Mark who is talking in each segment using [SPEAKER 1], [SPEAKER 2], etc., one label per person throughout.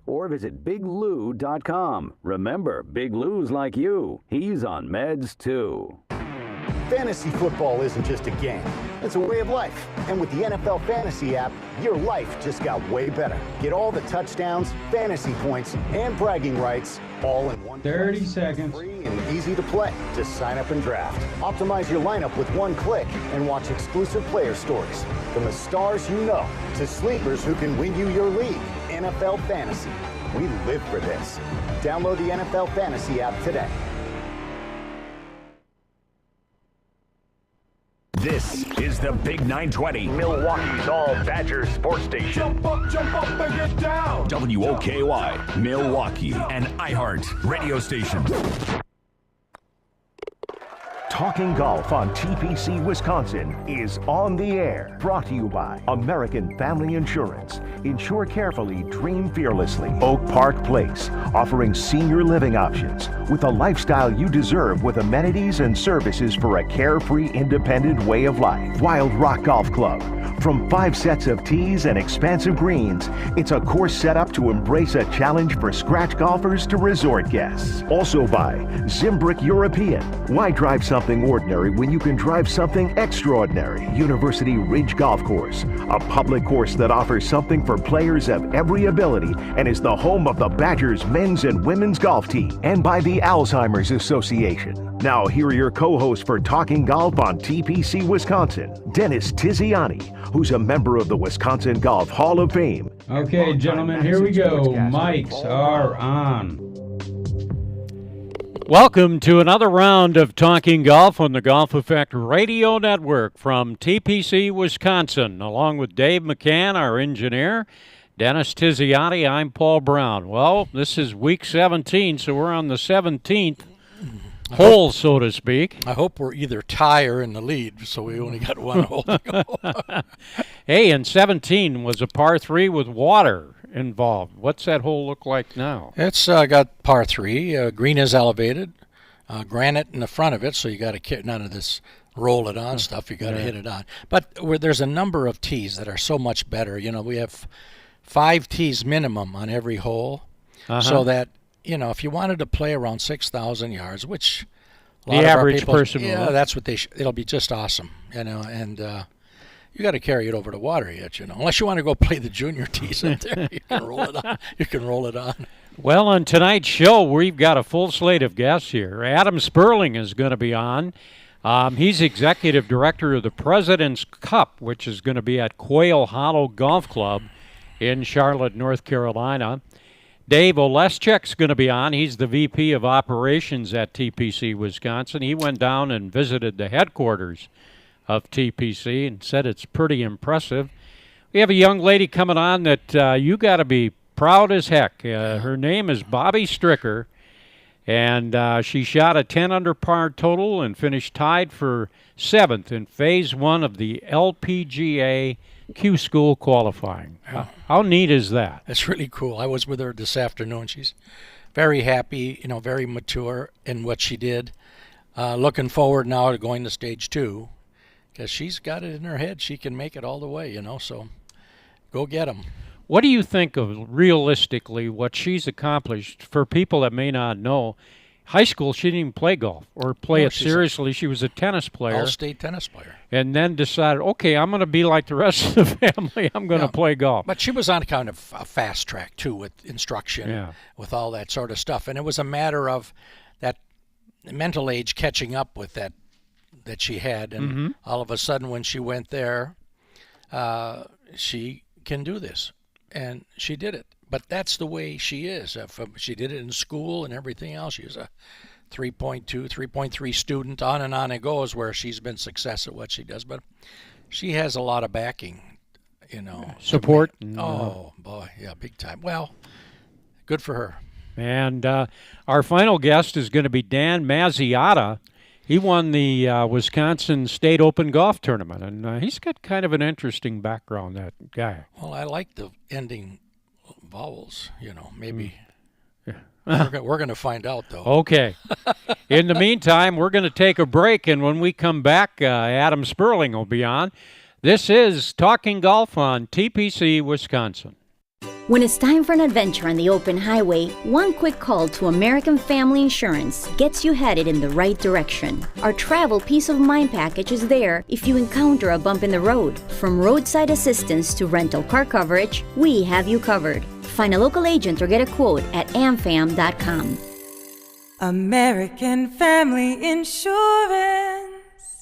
[SPEAKER 1] or visit biglou.com. Remember, Big Lou's like you. He's on meds too.
[SPEAKER 2] Fantasy football isn't just a game. It's a way of life. And with the NFL Fantasy app, your life just got way better. Get all the touchdowns, fantasy points, and bragging rights all in one
[SPEAKER 3] 30
[SPEAKER 2] place.
[SPEAKER 3] seconds.
[SPEAKER 2] Free and easy to play. Just sign up and draft. Optimize your lineup with one click and watch exclusive player stories. From the stars you know to sleepers who can win you your league. NFL Fantasy. We live for this. Download the NFL Fantasy app today.
[SPEAKER 4] This is the Big 920, Milwaukee's all Badgers sports station.
[SPEAKER 5] Jump up and get down.
[SPEAKER 4] WOKY, Milwaukee, and iHeart radio station.
[SPEAKER 6] Talking Golf on TPC Wisconsin is on the air. Brought to you by American Family Insurance. Insure carefully, dream fearlessly. Oak Park Place, offering senior living options with a lifestyle you deserve with amenities and services for a carefree, independent way of life. Wild Rock Golf Club. From 5 sets of tees and expansive greens, it's a course set up to embrace a challenge for scratch golfers to resort guests. Also by Zimbrick European. Why drive something ordinary when you can drive something extraordinary? University Ridge Golf Course, a public course that offers something for players of every ability and is the home of the Badgers men's and women's golf team. And by the Alzheimer's Association. Now, here are your co-hosts for Talking Golf on TPC Wisconsin, Dennis Tiziani, who's a member of the Wisconsin Golf Hall of Fame.
[SPEAKER 3] Okay, gentlemen, here we go. Mics are on.
[SPEAKER 7] Welcome to another round of Talking Golf on the Golf Effect Radio Network from TPC Wisconsin. Along with Dave McCann, our engineer, Dennis Tiziani, I'm Paul Brown. Well, this is week 17, so we're on the 17th hole, so to speak.
[SPEAKER 8] I hope we're either tie or in the lead, so we only got one hole to go.
[SPEAKER 7] Hey, and 17 was a par 3 with water involved. What's that hole look like now?
[SPEAKER 8] It's got par 3. Green is elevated. Granite in the front of it, so you got to none of this roll it on stuff. You got to hit it on. But there's a number of tees that are so much better. You know, we have 5 tees minimum on every hole, so that, you know, if you wanted to play around 6,000 yards, which a lot
[SPEAKER 7] the
[SPEAKER 8] of
[SPEAKER 7] average
[SPEAKER 8] our people,
[SPEAKER 7] person
[SPEAKER 8] yeah,
[SPEAKER 7] will.
[SPEAKER 8] that's what it'll be just awesome, you know, and you got to carry it over to water yet, you know, unless you want to go play the junior tees up there. You can roll it on. You can roll it on.
[SPEAKER 7] Well, on tonight's show, we've got a full slate of guests here. Adam Sperling is going to be on. He's executive director of the President's Cup, which is going to be at Quail Hollow Golf Club in Charlotte, North Carolina. Dave Oleschek's going to be on. He's the VP of Operations at TPC Wisconsin. He went down and visited the headquarters of TPC and said it's pretty impressive. We have a young lady coming on that you got to be proud as heck. Her name is Bobbi Stricker, and she shot a 10 under par total and finished tied for 7th in Phase 1 of the LPGA Q School qualifying. How neat is that?
[SPEAKER 8] It's really cool. I was with her this afternoon. She's very happy, you know, very mature in what she did. Looking forward now to going to stage 2 because she's got it in her head. She can make it all the way, you know, so go get them.
[SPEAKER 7] What do you think of, realistically, what she's accomplished? For people that may not know, high school, she didn't even play golf or play it seriously. She was a tennis player.
[SPEAKER 8] All-state tennis player.
[SPEAKER 7] And then decided, okay, I'm going to be like the rest of the family. I'm going to play golf.
[SPEAKER 8] But she was on kind of a fast track, too, with instruction, with all that sort of stuff. And it was a matter of that mental age catching up with that she had. And all of a sudden, when she went there, she can do this. And she did it. But that's the way she is. She did it in school and everything else. She was a 3.2, 3.3 student, on it goes, where she's been success at what she does. But she has a lot of backing, you know.
[SPEAKER 7] Support.
[SPEAKER 8] Oh, boy, yeah, big time. Well, good for her.
[SPEAKER 7] And our final guest is going to be Dan Mazziotta. He won the Wisconsin State Open Golf Tournament, and he's got kind of an interesting background, that guy.
[SPEAKER 8] Well, I like the ending vowels, you know, maybe. We're going to find out, though.
[SPEAKER 7] Okay. In the meantime, we're going to take a break, and when we come back, Adam Sperling will be on. This is Talking Golf on TPC Wisconsin.
[SPEAKER 9] When it's time for an adventure on the open highway, one quick call to American Family Insurance gets you headed in the right direction. Our travel peace of mind package is there if you encounter a bump in the road. From roadside assistance to rental car coverage, we have you covered. Find a local agent or get a quote at amfam.com.
[SPEAKER 10] American Family Insurance.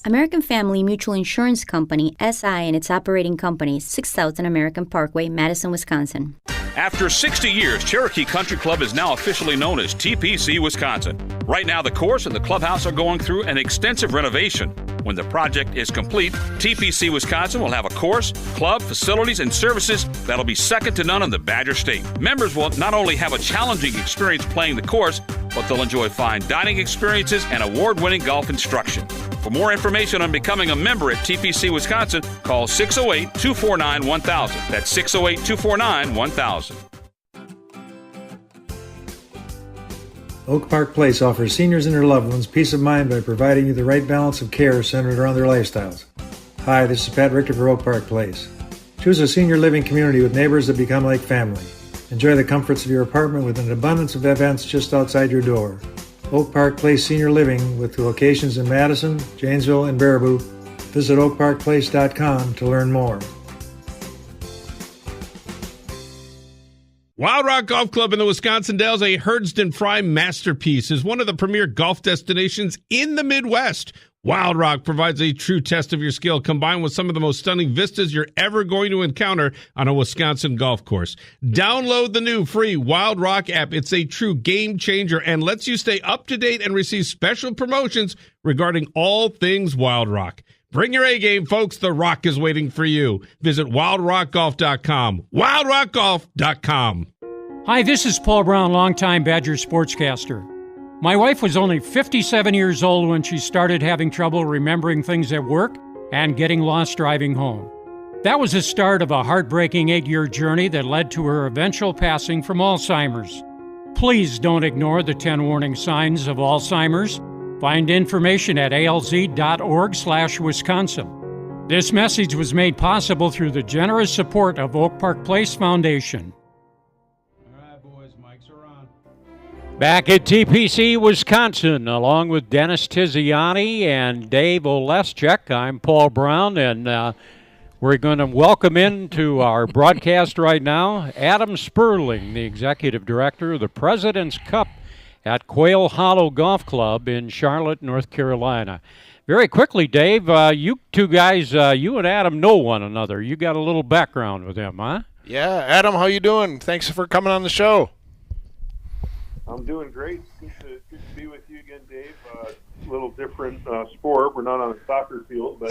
[SPEAKER 9] American Family Mutual Insurance Company, SI, and its operating companies, 6000 American Parkway, Madison, Wisconsin.
[SPEAKER 11] After 60 years, Cherokee Country Club is now officially known as TPC Wisconsin. Right now, the course and the clubhouse are going through an extensive renovation. When the project is complete, TPC Wisconsin will have a course, club, facilities, and services that'll be second to none in the Badger State. Members will not only have a challenging experience playing the course, but they'll enjoy fine dining experiences and award-winning golf instruction. For more information on becoming a member at TPC Wisconsin, call 608-249-1000. That's 608-249-1000.
[SPEAKER 12] Oak Park Place offers seniors and their loved ones peace of mind by providing you the right balance of care centered around their lifestyles. Hi, this is Pat Richter for Oak Park Place. Choose a senior living community with neighbors that become like family. Enjoy the comforts of your apartment with an abundance of events just outside your door. Oak Park Place Senior Living with locations in Madison, Janesville, and Baraboo. Visit oakparkplace.com to learn more.
[SPEAKER 13] Wild Rock Golf Club in the Wisconsin Dells, a Herdston Fry masterpiece, is one of the premier golf destinations in the Midwest. Wild Rock provides a true test of your skill, combined with some of the most stunning vistas you're ever going to encounter on a Wisconsin golf course. Download the new free Wild Rock app. It's a true game changer and lets you stay up to date and receive special promotions regarding all things Wild Rock. Bring your A-game, folks. The Rock is waiting for you. Visit wildrockgolf.com. wildrockgolf.com.
[SPEAKER 7] Hi, this is Paul Brown, longtime Badger sportscaster. My wife was only 57 years old when she started having trouble remembering things at work and getting lost driving home. That was the start of a heartbreaking 8-year journey that led to her eventual passing from Alzheimer's. Please don't ignore the 10 warning signs of Alzheimer's. Find information at alz.org/Wisconsin. This message was made possible through the generous support of Oak Park Place Foundation.
[SPEAKER 3] All right, boys, mics are on.
[SPEAKER 7] Back at TPC, Wisconsin, along with Dennis Tiziani and Dave Oleschek, I'm Paul Brown, and we're going to welcome into our broadcast right now Adam Sperling, the Executive Director of the President's Cup at Quail Hollow Golf Club in Charlotte, North Carolina. Very quickly, Dave, you two guys, you and Adam know one another. You got a little background with him, huh?
[SPEAKER 14] Yeah, Adam, how you doing? Thanks for coming on the show.
[SPEAKER 15] I'm doing great. Good to be with you again, Dave. A little different sport. We're not on a soccer field, but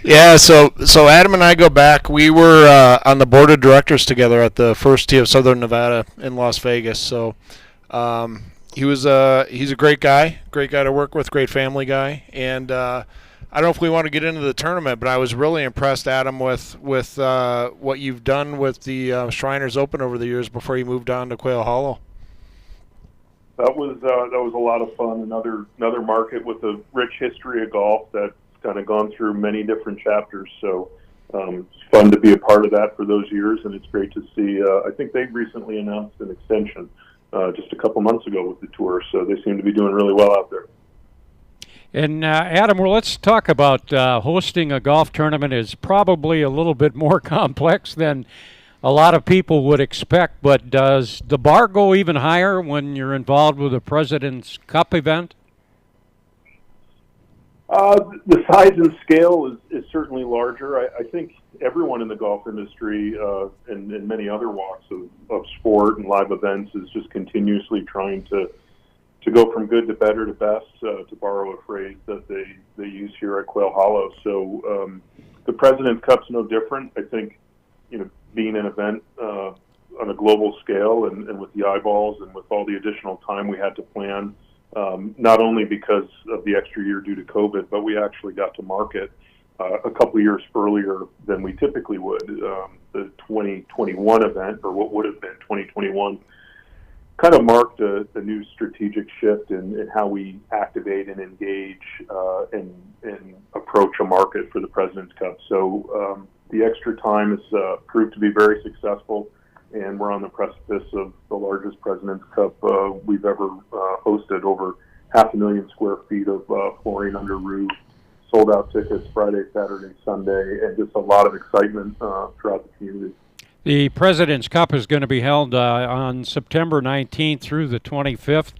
[SPEAKER 14] yeah. So Adam and I go back. We were on the board of directors together at the First Tee of Southern Nevada in Las Vegas. So he's a great guy to work with, great family guy, and I don't know if we want to get into the tournament, but I was really impressed, Adam, with what you've done with the Shriners Open over the years before you moved on to Quail Hollow.
[SPEAKER 15] That was a lot of fun. Another market with a rich history of golf that's kind of gone through many different chapters. So it's fun to be a part of that for those years, and it's great to see. I think they recently announced an extension just a couple months ago with the tour, so they seem to be doing really well out there.
[SPEAKER 7] And Adam, well, let's talk about hosting a golf tournament is probably a little bit more complex than a lot of people would expect, but does the bar go even higher when you're involved with a President's Cup event?
[SPEAKER 15] The size and scale is certainly larger. I think everyone in the golf industry and many other walks of sport and live events is just continuously trying to go from good to better to best, to borrow a phrase that they use here at Quail Hollow. So the President's Cup's no different. I think, being an event on a global scale and with the eyeballs and with all the additional time we had to plan, not only because of the extra year due to COVID, but we actually got to market a couple years earlier than we typically would. The 2021 event, or what would have been 2021, kind of marked a new strategic shift in how we activate and engage and approach a market for the President's Cup. So the extra time has proved to be very successful, and we're on the precipice of the largest President's Cup we've ever hosted. Over 500,000 square feet of flooring under roof, sold out tickets Friday, Saturday, Sunday, and just a lot of excitement throughout the community.
[SPEAKER 7] The President's Cup is going to be held on September 19th through the 25th.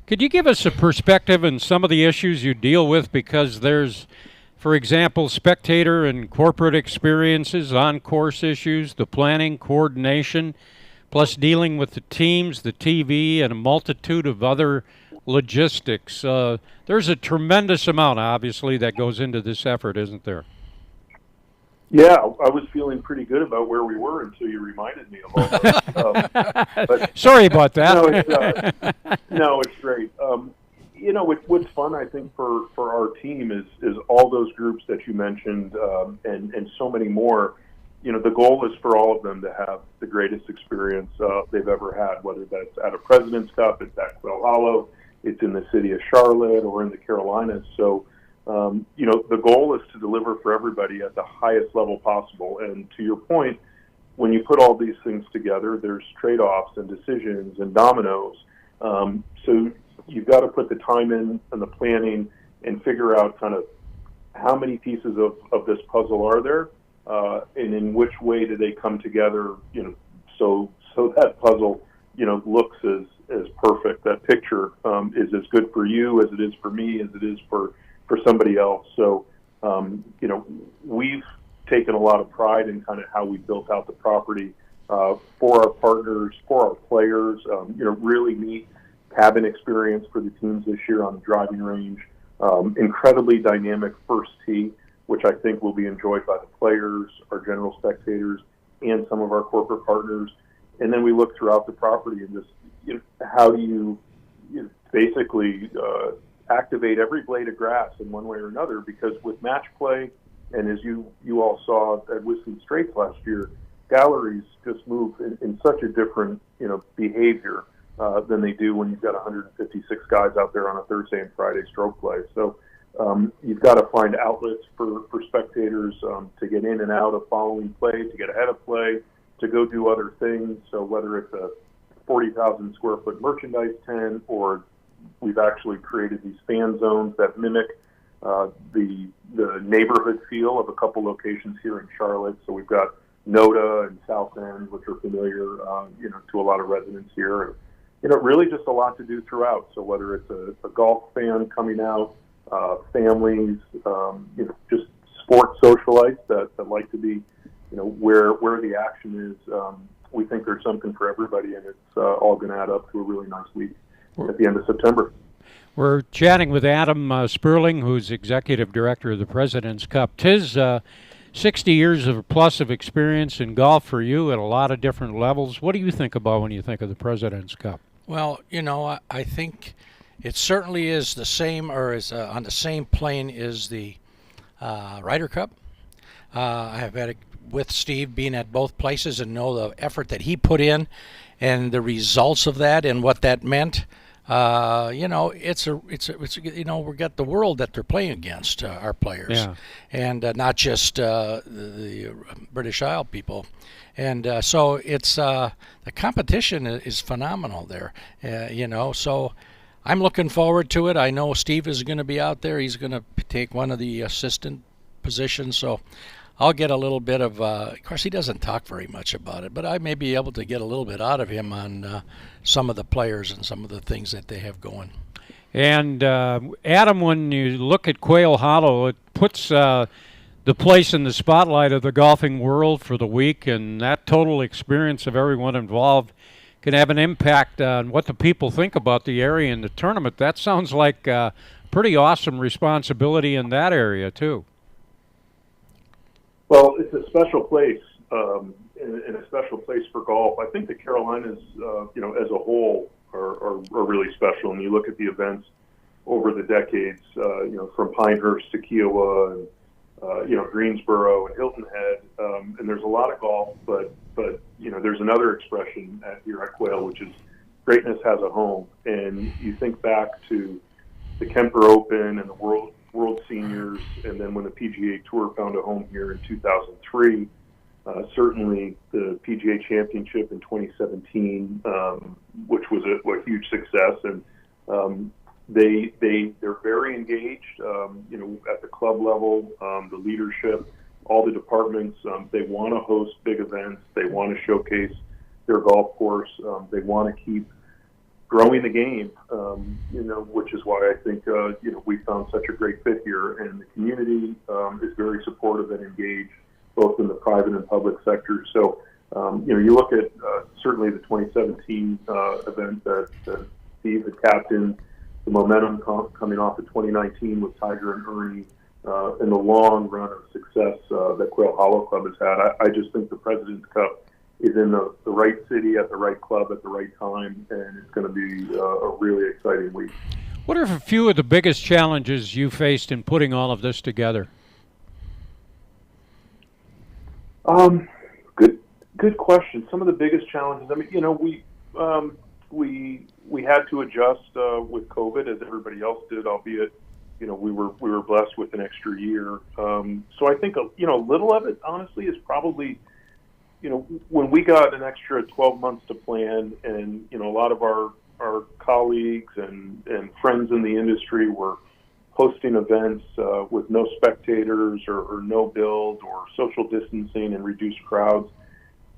[SPEAKER 7] Could you give us a perspective on some of the issues you deal with? Because there's, for example, spectator and corporate experiences, on-course issues, the planning, coordination, plus dealing with the teams, the TV, and a multitude of other logistics. There's a tremendous amount, obviously, that goes into this effort, isn't there?
[SPEAKER 15] Yeah, I was feeling pretty good about where we were until you reminded me of all that. But,
[SPEAKER 7] sorry about that.
[SPEAKER 15] No, it's great. What's fun, I think, for our team is all those groups that you mentioned and so many more. The goal is for all of them to have the greatest experience they've ever had, whether that's at a President's Cup, it's at Quail Hollow, it's in the city of Charlotte, or in the Carolinas. So, the goal is to deliver for everybody at the highest level possible. And to your point, when you put all these things together, there's trade-offs and decisions and dominoes. So you've got to put the time in and the planning and figure out kind of how many pieces of this puzzle are there, and in which way do they come together, so that puzzle, looks as perfect. That picture is as good for you as it is for me, as it is for somebody else. So, we've taken a lot of pride in kind of how we built out the property for our partners, for our players, really neat cabin experience for the teams this year on the driving range. Incredibly dynamic first tee, which I think will be enjoyed by the players, our general spectators, and some of our corporate partners. And then we look throughout the property and just, how do you basically activate every blade of grass in one way or another, because with match play, and as you all saw at Whistling Straits last year, galleries just move in such a different behavior than they do when you've got 156 guys out there on a Thursday and Friday stroke play. So you've got to find outlets for spectators to get in and out of following play, to get ahead of play, to go do other things. So whether it's a 40,000 square foot merchandise tent, or we've actually created these fan zones that mimic the neighborhood feel of a couple locations here in Charlotte. So we've got Noda and South End, which are familiar, to a lot of residents here. And, really just a lot to do throughout. So whether it's a golf fan coming out, families, just sports socialites that like to be, where the action is. We think there's something for everybody, and it's all going to add up to a really nice week at the end of September.
[SPEAKER 7] We're chatting with Adam Sperling, who's Executive Director of the President's Cup. 'Tis 60 years of plus of experience in golf for you at a lot of different levels. What do you think about when you think of the President's Cup?
[SPEAKER 8] Well, I think it certainly is the same, or is on the same plane as the Ryder Cup. I have had it with Steve being at both places and know the effort that he put in and the results of that and what that meant. It's we got the world that they're playing against, our players, and not just the British Isle people. And so it's the competition is phenomenal there, So I'm looking forward to it. I know Steve is going to be out there. He's going to take one of the assistant positions, so I'll get a little bit of course, he doesn't talk very much about it, but I may be able to get a little bit out of him on some of the players and some of the things that they have going.
[SPEAKER 7] And, Adam, when you look at Quail Hollow, it puts the place in the spotlight of the golfing world for the week, and that total experience of everyone involved can have an impact on what the people think about the area and the tournament. That sounds like a pretty awesome responsibility in that area, too.
[SPEAKER 15] Well, it's a special place, and a special place for golf. I think the Carolinas, as a whole, are really special. And you look at the events over the decades, from Pinehurst to Kiowa, and Greensboro and Hilton Head, and there's a lot of golf. But there's another expression here at Quail, which is greatness has a home. And you think back to the Kemper Open and the World World Seniors, and then when the PGA Tour found a home here in 2003, certainly the PGA Championship in 2017, which was a huge success, and they're very engaged. At the club level, the leadership, all the departments, they want to host big events. They want to showcase their golf course. They want to keep growing the game, which is why I think, we found such a great fit here. And the community is very supportive and engaged, both in the private and public sector. So, you look at certainly the 2017 event that Steve had captained, the momentum coming off of 2019 with Tiger and Ernie, and the long run of success that Quail Hollow Club has had. I just think the President's Cup is in the right city at the right club at the right time, and it's going to be a really exciting week.
[SPEAKER 7] What are a few of the biggest challenges you faced in putting all of this together?
[SPEAKER 15] Good question. Some of the biggest challenges. I mean, we had to adjust with COVID, as everybody else did, albeit we were blessed with an extra year. So I think a little of it, honestly, is probably when we got an extra 12 months to plan, and a lot of our colleagues and friends in the industry were hosting events with no spectators or no build or social distancing and reduced crowds.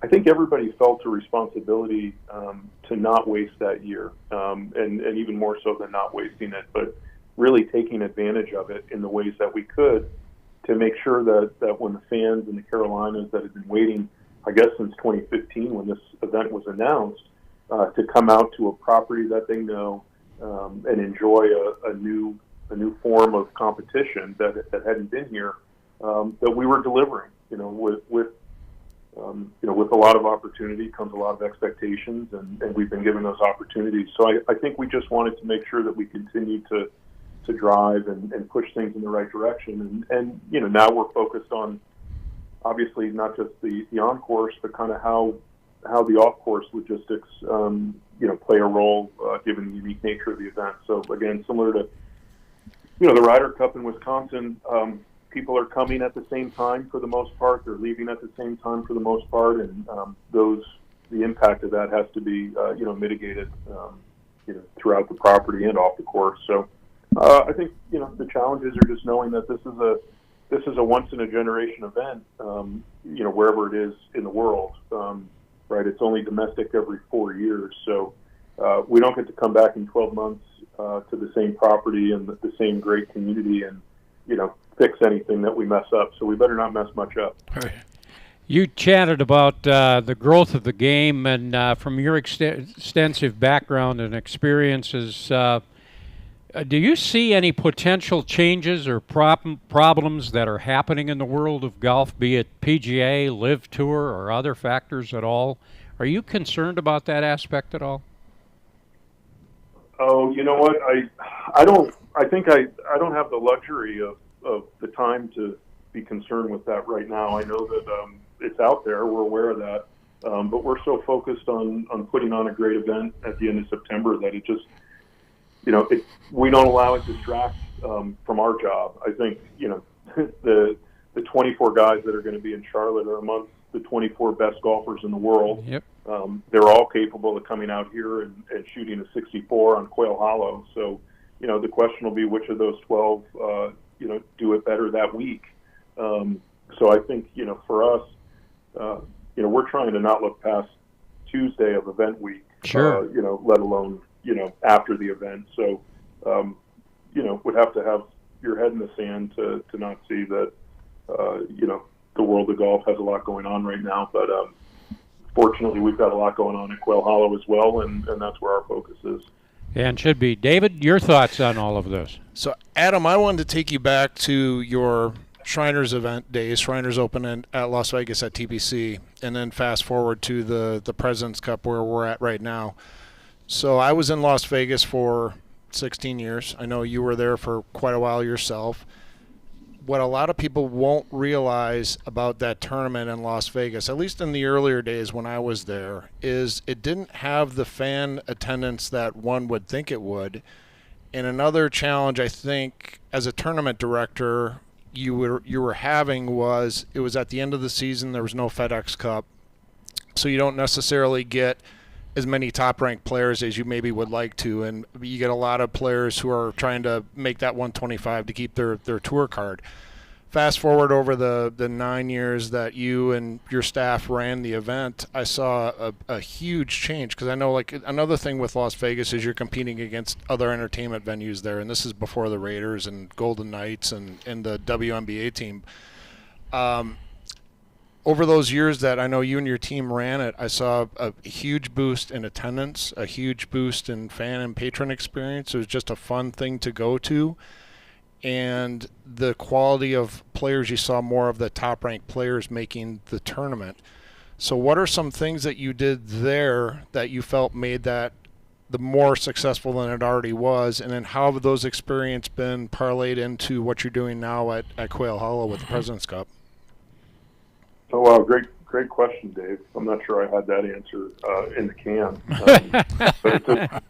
[SPEAKER 15] I think everybody felt a responsibility to not waste that year, and even more so than not wasting it, but really taking advantage of it in the ways that we could to make sure that when the fans in the Carolinas that had been waiting, I guess since 2015 when this event was announced, to come out to a property that they know and enjoy a new form of competition that hadn't been here, that we were delivering. With a lot of opportunity comes a lot of expectations, and we've been given those opportunities. So I think we just wanted to make sure that we continue to drive and push things in the right direction. And now we're focused on, obviously, not just the on-course, but kind of how the off-course logistics, play a role given the unique nature of the event. So again, similar to, the Ryder Cup in Wisconsin, people are coming at the same time for the most part. They're leaving at the same time for the most part, and the impact of that has to be, mitigated, throughout the property and off the course. So I think, the challenges are just knowing that this is a once in a generation event, wherever it is in the world, right? It's only domestic every 4 years. So we don't get to come back in 12 months to the same property and the same great community and, fix anything that we mess up. So we better not mess much up.
[SPEAKER 7] You chatted about the growth of the game, and from your extensive background and experiences, do you see any potential changes or problems that are happening in the world of golf, be it PGA, Live Tour, or other factors at all? Are you concerned about that aspect at all?
[SPEAKER 15] Oh, you know what? I don't have the luxury of the time to be concerned with that right now. I know that it's out there. We're aware of that. But we're so focused on putting on a great event at the end of September that it just, we don't allow it to distract from our job. I think, the 24 guys that are going to be in Charlotte are amongst the 24 best golfers in the world.
[SPEAKER 7] Yep.
[SPEAKER 15] They're all capable of coming out here and shooting a 64 on Quail Hollow. So, the question will be which of those 12, do it better that week. So I think, for us, we're trying to not look past Tuesday of event week,
[SPEAKER 7] sure.
[SPEAKER 15] Let alone, after the event. So, would have to have your head in the sand to not see that, the world of golf has a lot going on right now. But fortunately, we've got a lot going on at Quail Hollow as well, and that's where our focus is.
[SPEAKER 7] And should be. David, your thoughts on all of this?
[SPEAKER 14] So, Adam, I wanted to take you back to your Shriners event days, Shriners Open at Las Vegas at TPC, and then fast forward to the President's Cup where we're at right now. So I was in Las Vegas for 16 years. I know you were there for quite a while yourself. What a lot of people won't realize about that tournament in Las Vegas, at least in the earlier days when I was there, is it didn't have the fan attendance that one would think it would. And another challenge, I think, as a tournament director, you were having was it was at the end of the season. There was no FedEx Cup, so you don't necessarily get as many top-ranked players as you maybe would like to, and you get a lot of players who are trying to make that 125 to keep their tour card. Fast forward over the 9 years that you and your staff ran the event, I saw a huge change, because I know, like, another thing with Las Vegas is you're competing against other entertainment venues there, and this is before the Raiders and Golden Knights and the WNBA team. Over those years that I know you and your team ran it, I saw a huge boost in attendance, a huge boost in fan and patron experience. It was just a fun thing to go to. And the quality of players, you saw more of the top-ranked players making the tournament. So what are some things that you did there that you felt made that the more successful than it already was? And then how have those experiences been parlayed into what you're doing now at Quail Hollow with the President's Cup?
[SPEAKER 15] Oh, wow, great question, Dave. I'm not sure I had that answer in the can, but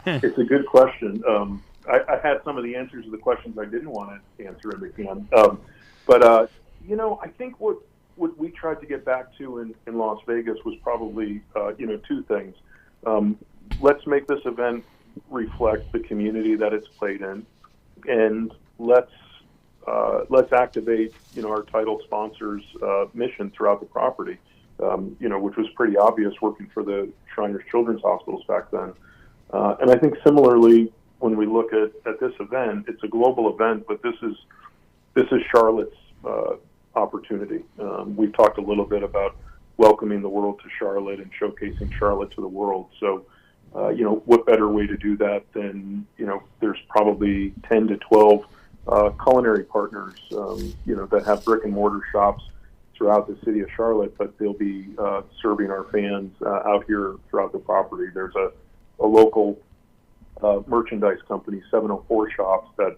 [SPEAKER 15] it's a good question. I had some of the answers to the questions I didn't want to answer in the can, but I think what we tried to get back to in Las Vegas was probably two things. Let's make this event reflect the community that it's played in, and let's activate our title sponsors' mission throughout the property, which was pretty obvious working for the Shriners Children's Hospitals back then. And I think similarly, when we look at this event, it's a global event, but this is Charlotte's opportunity. We've talked a little bit about welcoming the world to Charlotte and showcasing Charlotte to the world. So, what better way to do that than, there's probably 10 to 12 culinary partners, that have brick and mortar shops throughout the city of Charlotte, but they'll be serving our fans out here throughout the property. There's a local merchandise company, 704 Shops, that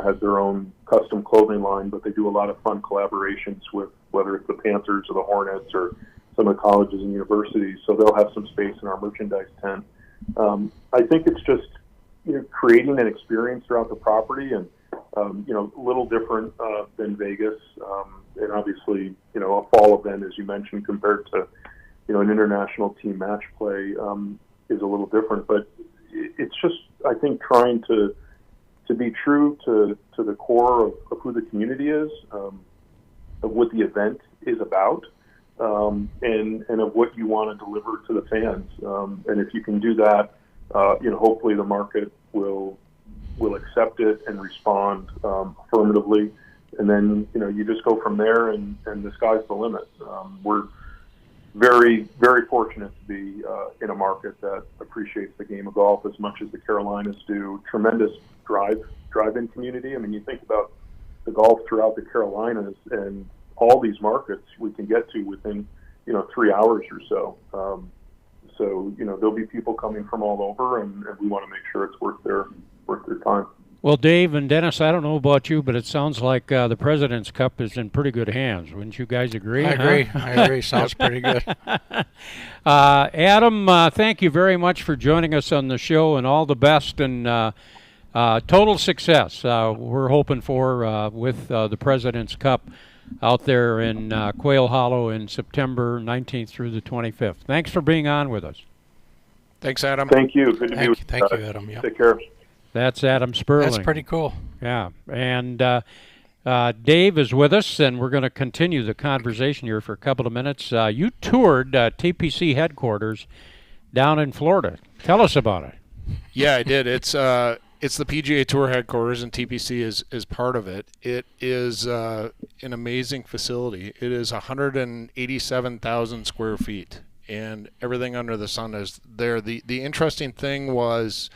[SPEAKER 15] has their own custom clothing line, but they do a lot of fun collaborations with whether it's the Panthers or the Hornets or some of the colleges and universities. So they'll have some space in our merchandise tent. I think it's just creating an experience throughout the property, and a little different than Vegas, and obviously a fall event, as you mentioned, compared to an international team match play is a little different. But it's just, I think, trying to be true to the core of who the community is, of what the event is about, and of what you want to deliver to the fans. And if you can do that, hopefully the market will accept it and respond affirmatively, and then you just go from there, and the sky's the limit. We're very, very fortunate to be in a market that appreciates the game of golf as much as the Carolinas do. Tremendous drive-in community. I mean, you think about the golf throughout the Carolinas, and all these markets we can get to within 3 hours or so. So there'll be people coming from all over, and we want to make sure it's worth their time.
[SPEAKER 7] Well, Dave and Dennis, I don't know about you, but it sounds like the President's Cup is in pretty good hands. Wouldn't you guys agree?
[SPEAKER 8] I agree. Sounds pretty good.
[SPEAKER 7] Adam, thank you very much for joining us on the show, and all the best and total success we're hoping for with the President's Cup out there in Quail Hollow in September 19th through the 25th. Thanks for being on with us.
[SPEAKER 14] Thanks, Adam.
[SPEAKER 15] Thank you. Good to be with you.
[SPEAKER 8] Thank you, Adam. Yeah.
[SPEAKER 15] Take care.
[SPEAKER 7] That's Adam Sperling.
[SPEAKER 8] That's pretty cool.
[SPEAKER 7] Yeah. And Dave is with us, and we're going to continue the conversation here for a couple of minutes. You toured TPC headquarters down in Florida. Tell us about it.
[SPEAKER 14] Yeah, I did. It's the PGA Tour headquarters, and TPC is part of it. It is an amazing facility. It is 187,000 square feet, and everything under the sun is there. The interesting thing was,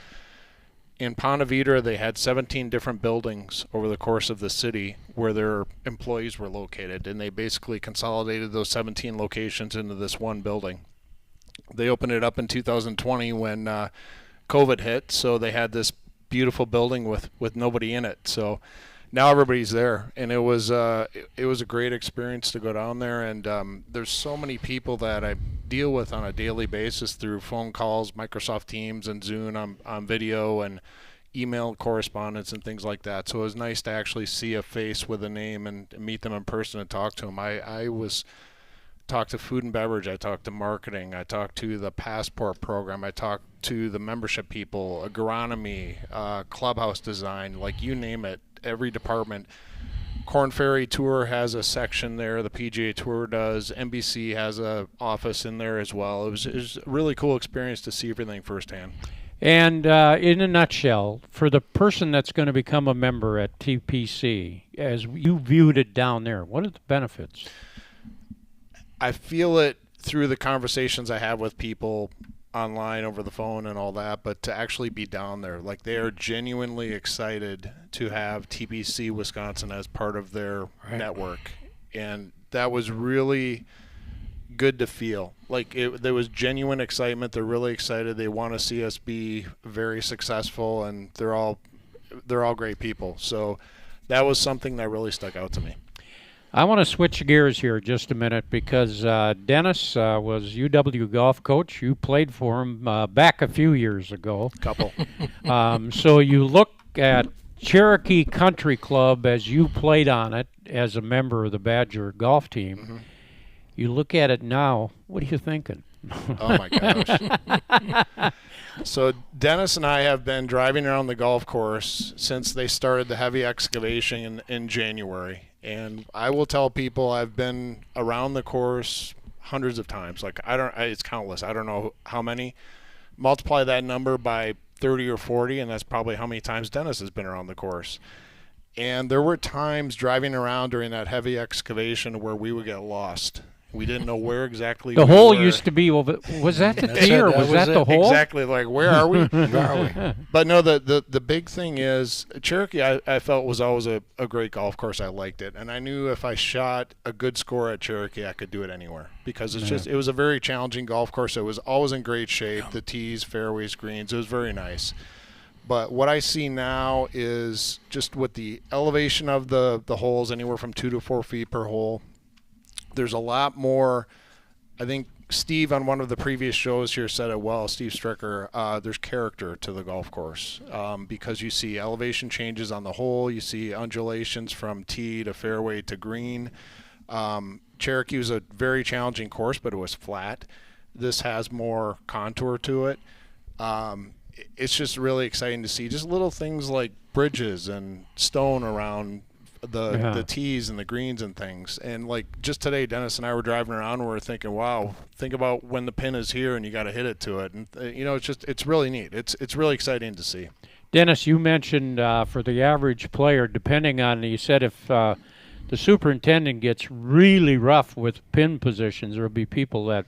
[SPEAKER 14] in Ponte Vedra, they had 17 different buildings over the course of the city where their employees were located, and they basically consolidated those 17 locations into this one building. They opened it up in 2020 when COVID hit, so they had this beautiful building with nobody in it. So now everybody's there, and it was a great experience to go down there. And there's so many people that I deal with on a daily basis through phone calls, Microsoft Teams, and Zoom on video, and email correspondence and things like that. So it was nice to actually see a face with a name and meet them in person and talk to them. I talked to food and beverage, I talked to marketing, I talked to the passport program, I talked to the membership people, agronomy, clubhouse design, like you name it, every department. Corn Ferry Tour has a section there, the PGA Tour does, NBC has a office in there as well. It was a really cool experience to see everything firsthand.
[SPEAKER 7] And in a nutshell, for the person that's going to become a member at TPC, as you viewed it down there, what are the benefits?
[SPEAKER 14] I feel it through the conversations I have with people online over the phone and all that, but to actually be down there, like they are genuinely excited to have TPC Wisconsin as part of their network. And that was really good to feel. Like there was genuine excitement. They're really excited. They want to see us be very successful, and they're all great people. So that was something that really stuck out to me.
[SPEAKER 7] I want to switch gears here just a minute because Dennis was UW golf coach. You played for him back a few years ago.
[SPEAKER 14] Couple.
[SPEAKER 7] So you look at Cherokee Country Club as you played on it as a member of the Badger golf team.
[SPEAKER 14] Mm-hmm.
[SPEAKER 7] You look at it now, what are you thinking?
[SPEAKER 14] Oh, my gosh. So Dennis and I have been driving around the golf course since they started the heavy excavation in January. And I will tell people I've been around the course hundreds of times. Like it's countless. I don't know how many. Multiply that number by 30 or 40, and that's probably how many times Dennis has been around the course. And there were times driving around during that heavy excavation where we would get lost. We didn't know where exactly
[SPEAKER 7] the hole used to be. Was that the tee or was that the hole?
[SPEAKER 14] Exactly. Like, where are we? Where are we? But no, the big thing is Cherokee. I felt was always a great golf course. I liked it, and I knew if I shot a good score at Cherokee, I could do it anywhere because it was a very challenging golf course. It was always in great shape. The tees, fairways, greens. It was very nice. But what I see now is just with the elevation of the holes, anywhere from 2 to 4 feet per hole. There's a lot more. I think Steve on one of the previous shows here said it well, Steve Stricker, there's character to the golf course because you see elevation changes on the hole. You see undulations from tee to fairway to green. Cherokee was a very challenging course, but it was flat. This has more contour to it. It's just really exciting to see just little things like bridges and stone around the tees and the greens and things. And like just today, Dennis and I were driving around and we were thinking, wow, think about when the pin is here and you got to hit it to it. And it's really neat. It's really exciting to see.
[SPEAKER 7] Dennis, you mentioned for the average player, depending on, you said if the superintendent gets really rough with pin positions, there will be people that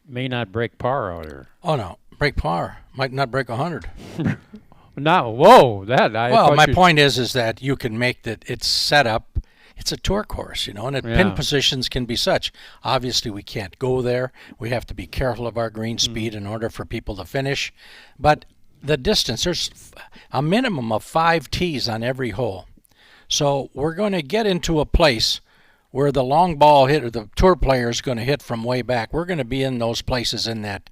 [SPEAKER 7] may not break par out here.
[SPEAKER 8] Oh no, break par might not break 100.
[SPEAKER 7] No, whoa, that I.
[SPEAKER 8] Well, my point is that you can make that it's set up. It's a tour course, and pin positions can be such. Obviously, we can't go there. We have to be careful of our green speed in order for people to finish. But the distance, there's a minimum of 5 tees on every hole. So we're going to get into a place where the long ball hit or the tour player is going to hit from way back. We're going to be in those places in that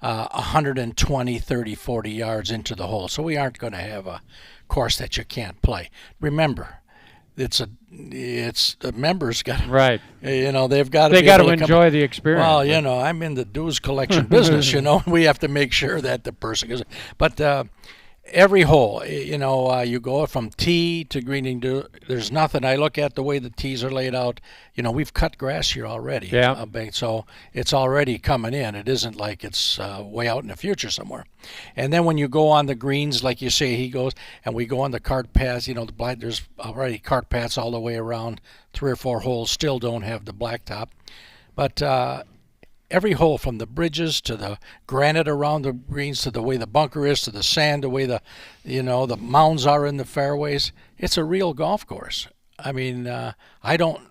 [SPEAKER 8] 120, 30, 40 yards into the hole. So we aren't going to have a course that you can't play. Remember, it's the members got
[SPEAKER 7] right.
[SPEAKER 8] They've got to.
[SPEAKER 7] They got to enjoy the experience.
[SPEAKER 8] Well, I'm in the dues collection business. We have to make sure that the person goes. But every hole, you go from tee to greening. There's nothing. I look at the way the tees are laid out. We've cut grass here already.
[SPEAKER 7] Yeah.
[SPEAKER 8] So it's already coming in. It isn't like it's way out in the future somewhere. And then when you go on the greens, like you say, he goes, and we go on the cart paths. There's already cart paths all the way around. 3 or 4 holes still don't have the blacktop, but. Every hole, from the bridges to the granite around the greens to the way the bunker is to the sand, the way the mounds are in the fairways, it's a real golf course. I mean, I don't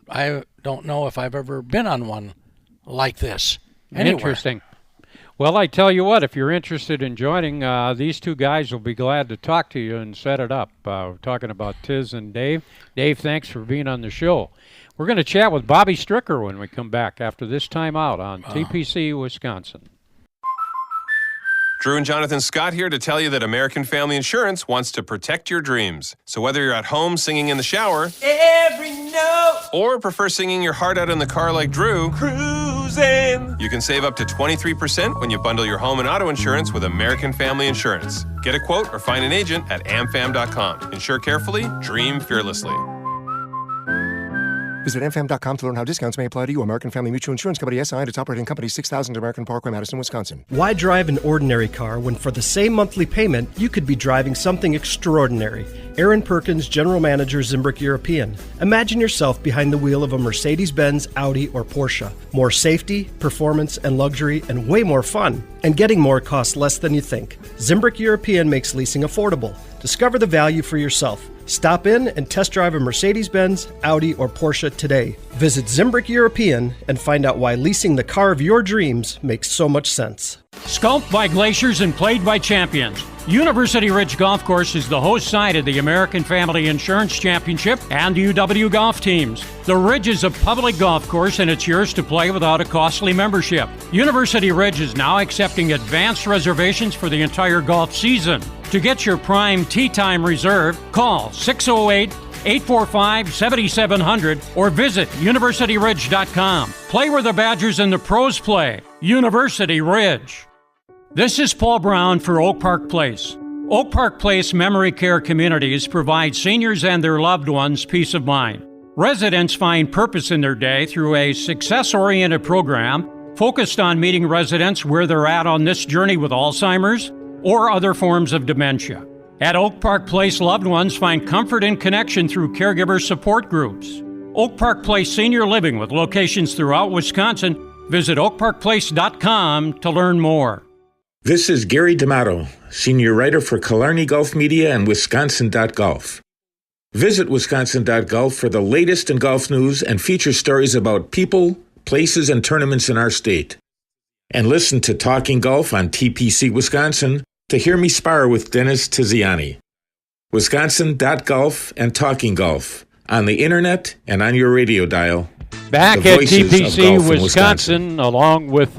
[SPEAKER 8] know if I've ever been on one like this anywhere.
[SPEAKER 7] Interesting. Well, I tell you what, if you're interested in joining, these two guys will be glad to talk to you and set it up. We're talking about Tiz and Dave. Dave, thanks for being on the show. We're going to chat with Bobbi Stricker when we come back after this time out on TPC Wisconsin.
[SPEAKER 16] Drew and Jonathan Scott here to tell you that American Family Insurance wants to protect your dreams. So whether you're at home singing in the shower,
[SPEAKER 10] Every note,
[SPEAKER 16] or prefer singing your heart out in the car like Drew,
[SPEAKER 10] cruising.
[SPEAKER 16] you can save up to 23% when you bundle your home and auto insurance with American Family Insurance. Get a quote or find an agent at amfam.com. Insure carefully, dream fearlessly.
[SPEAKER 17] Visit amfam.com to learn how discounts may apply to you. American Family Mutual Insurance Company, SI, and its operating company, 6000 American Parkway, Madison, Wisconsin.
[SPEAKER 18] Why drive an ordinary car when for the same monthly payment, you could be driving something extraordinary? Aaron Perkins, General Manager, Zimbrick European. Imagine yourself behind the wheel of a Mercedes-Benz, Audi, or Porsche. More safety, performance, and luxury, and way more fun. And getting more costs less than you think. Zimbrick European makes leasing affordable. Discover the value for yourself. Stop in and test drive a Mercedes-Benz, Audi, or Porsche today. Visit Zimbrick European and find out why leasing the car of your dreams makes so much sense.
[SPEAKER 7] Sculpted by glaciers and played by champions, University Ridge Golf Course is the host site of the American Family Insurance Championship and UW golf teams. The Ridge is a public golf course and it's yours to play without a costly membership. University Ridge is now accepting advanced reservations for the entire golf season. To get your prime tee time reserved, call 608-845-7700 or visit universityridge.com. Play where the Badgers and the pros play. University Ridge. This is Paul Brown for Oak Park Place. Oak Park Place Memory Care Communities provide seniors and their loved ones peace of mind. Residents find purpose in their day through a success-oriented program focused on meeting residents where they're at on this journey with Alzheimer's or other forms of dementia. At Oak Park Place, loved ones find comfort and connection through caregiver support groups. Oak Park Place Senior Living with locations throughout Wisconsin. Visit oakparkplace.com to learn more.
[SPEAKER 19] This is Gary D'Amato, senior writer for Killarney Golf Media and Wisconsin.golf. Visit Wisconsin.golf for the latest in golf news and feature stories about people, places, and tournaments in our state. And listen to Talking Golf on TPC Wisconsin to hear me spar with Dennis Tiziani. Wisconsin.golf and Talking Golf on the internet and on your radio dial.
[SPEAKER 7] Back at TPC Wisconsin, along with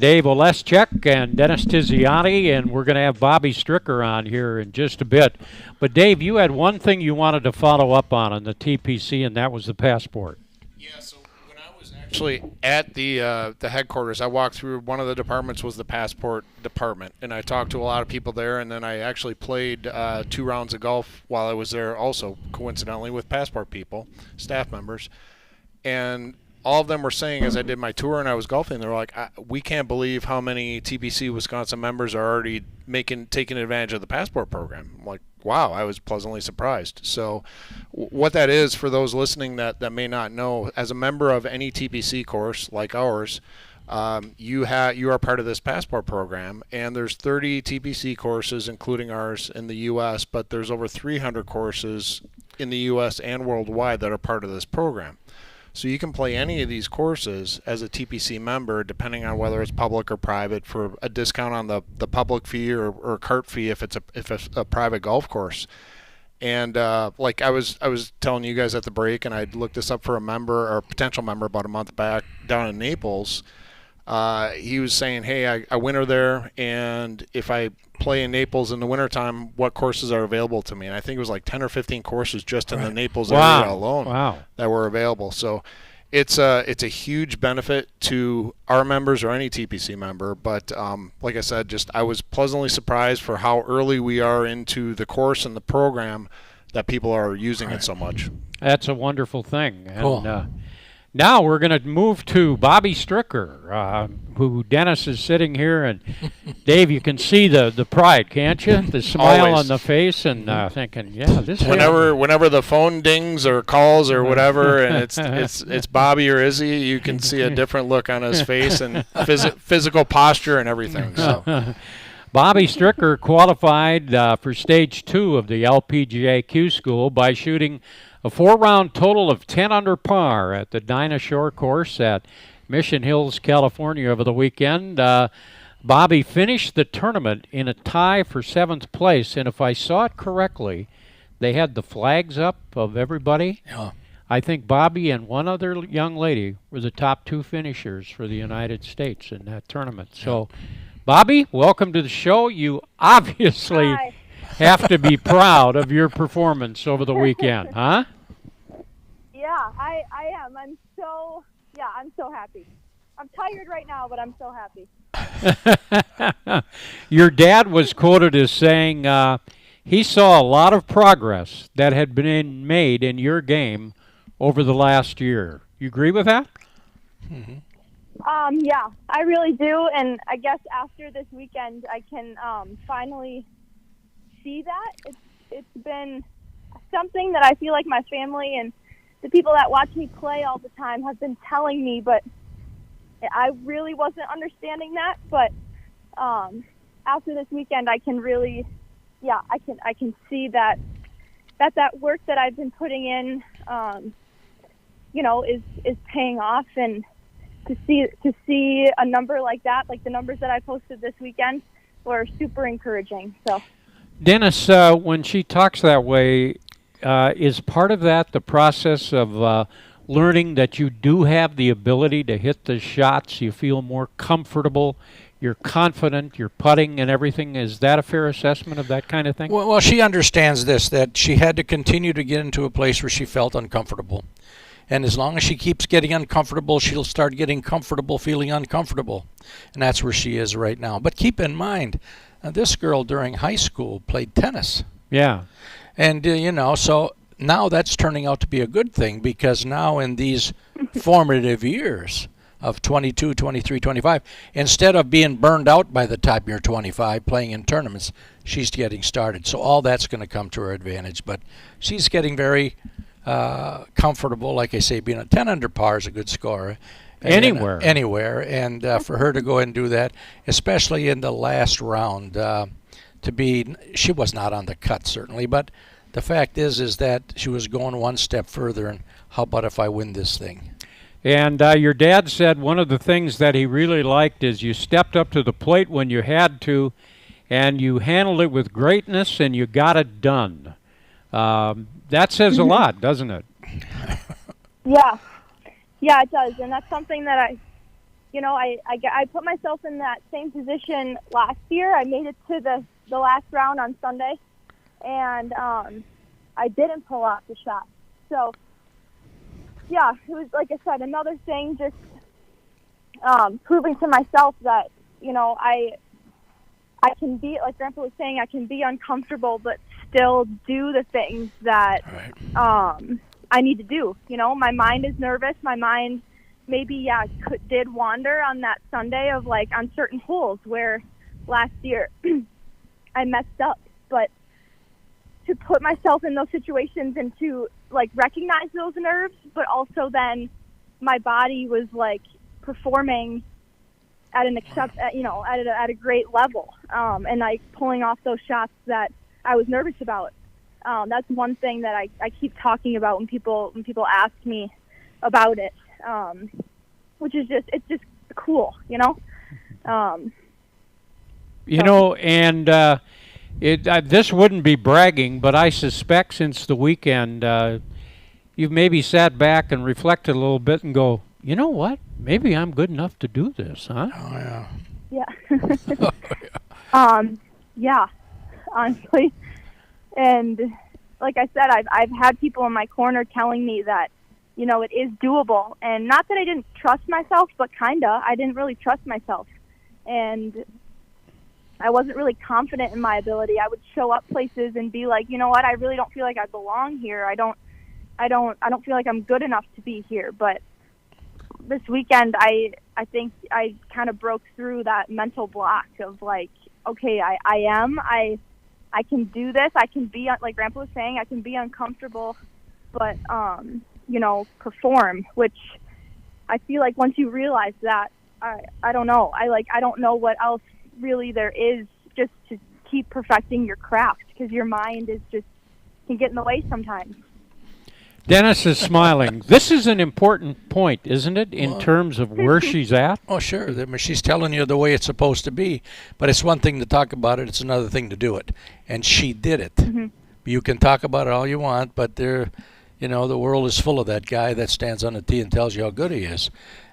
[SPEAKER 7] Dave Oleschek and Dennis Tiziani, and we're going to have Bobbi Stricker on here in just a bit. But Dave, you had one thing you wanted to follow up on the TPC, and that was the passport.
[SPEAKER 14] Yeah, so when I was actually at the headquarters, I walked through, one of the departments was the passport department, and I talked to a lot of people there, and then I actually played 2 rounds of golf while I was there also, coincidentally, with passport people, staff members. And all of them were saying, as I did my tour and I was golfing, they were like, we can't believe how many TPC Wisconsin members are already taking advantage of the passport program. I'm like, wow, I was pleasantly surprised. So what that is, for those listening that may not know, as a member of any TPC course like ours, you are part of this passport program, and there's 30 TPC courses, including ours, in the U.S., but there's over 300 courses in the U.S. and worldwide that are part of this program. So you can play any of these courses as a TPC member, depending on whether it's public or private, for a discount on the public fee or cart fee if it's a private golf course. And like I was telling you guys at the break, and I looked this up for a member or a potential member about a month back down in Naples. He was saying, hey, I winter there, and if I play in Naples in the wintertime, what courses are available to me? And I think it was like 10 or 15 courses just in the Naples area alone that were available. So it's a huge benefit to our members or any TPC member. But like I said, I was pleasantly surprised for how early we are into the course and the program that people are using it so much.
[SPEAKER 7] That's a wonderful thing.
[SPEAKER 8] Cool.
[SPEAKER 7] And, now we're going to move to Bobbi Stricker, who Dennis is sitting here, and Dave, you can see the pride, can't you? The smile
[SPEAKER 14] Always.
[SPEAKER 7] on the face, and thinking, yeah, this.
[SPEAKER 14] Whenever the phone dings or calls or whatever, and it's Bobby or Izzy, you can see a different look on his face and physical posture and everything. So.
[SPEAKER 7] Bobbi Stricker qualified for Stage 2 of the LPGA Q School by shooting a 4-round total of 10 under par at the Dinah Shore course at Mission Hills, California over the weekend. Bobbi finished the tournament in a tie for 7th place, and if I saw it correctly, they had the flags up of everybody.
[SPEAKER 8] Yeah.
[SPEAKER 7] I think Bobbi and one other young lady were the top 2 finishers for the United States in that tournament. So Bobbi, welcome to the show. You obviously have to be proud of your performance over the weekend, huh?
[SPEAKER 20] Yeah, I am. I'm so happy. I'm tired right now, but I'm so happy.
[SPEAKER 7] Your dad was quoted as saying he saw a lot of progress that had been made in your game over the last year. You agree with that?
[SPEAKER 20] Mm-hmm. Yeah, I really do, and I guess after this weekend, I can finally see that. It's been something that I feel like my family and the people that watch me play all the time have been telling me, but I really wasn't understanding that. But after this weekend, I can really, I can see that work that I've been putting in, is paying off, and to see a number like that, like the numbers that I posted this weekend, were super encouraging. So,
[SPEAKER 7] Dennis, when she talks that way, is part of that the process of learning that you do have the ability to hit the shots? You feel more comfortable, you're confident, you're putting and everything. Is that a fair assessment of that kind of thing?
[SPEAKER 8] Well, she understands this, that she had to continue to get into a place where she felt uncomfortable. And as long as she keeps getting uncomfortable, she'll start getting comfortable feeling uncomfortable. And that's where she is right now. But keep in mind, this girl during high school played tennis.
[SPEAKER 7] Yeah.
[SPEAKER 8] And, so now that's turning out to be a good thing, because now in these formative years of 22, 23, 25, instead of being burned out by the time you're 25 playing in tournaments, she's getting started. So all that's going to come to her advantage. But she's getting very comfortable. Like I say, being a 10 under par is a good score.
[SPEAKER 7] Anywhere.
[SPEAKER 8] And for her to go and do that, especially in the last round, she was not on the cut, certainly, but the fact is that she was going one step further, and how about if I win this thing?
[SPEAKER 7] And your dad said one of the things that he really liked is you stepped up to the plate when you had to, and you handled it with greatness, and you got it done. That says a lot, doesn't it?
[SPEAKER 20] Yeah, it does, and that's something that I put myself in that same position last year. I made it to the last round on Sunday, and I didn't pull off the shot. So, yeah, it was, like I said, another thing, just proving to myself that, I can be, like Grandpa was saying, I can be uncomfortable, but still do the things that I need to do. My mind is nervous. My mind maybe, did wander on that Sunday of, on certain holes where last year I messed up. But to put myself in those situations and to, recognize those nerves, but also then my body was, performing at at a great level, and pulling off those shots that I was nervous about. That's one thing that I keep talking about when people ask me about it, which is it's just cool,
[SPEAKER 7] This wouldn't be bragging, but I suspect since the weekend, you've maybe sat back and reflected a little bit and go, you know what? Maybe I'm good enough to do this, huh?
[SPEAKER 8] Oh, yeah.
[SPEAKER 20] Yeah. Yeah, honestly. And like I said, I've had people in my corner telling me that, it is doable. And not that I didn't trust myself, but kinda. I didn't really trust myself. And I wasn't really confident in my ability. I would show up places and be like, you know what? I really don't feel like I belong here. I don't feel like I'm good enough to be here. But this weekend, I think I kind of broke through that mental block of okay, I can do this. I can be, like Grandpa was saying, I can be uncomfortable, but, perform, which I feel like once you realize that, I don't know. I don't know what else really there is just to keep perfecting your craft, because your mind can get in the way sometimes.
[SPEAKER 7] Dennis is smiling. This is an important point, isn't it, in terms of where she's at?
[SPEAKER 8] Oh, sure. I mean, she's telling you the way it's supposed to be. But it's one thing to talk about it. It's another thing to do it. And she did it. Mm-hmm. You can talk about it all you want, but the world is full of that guy that stands on the tee and tells you how good he is.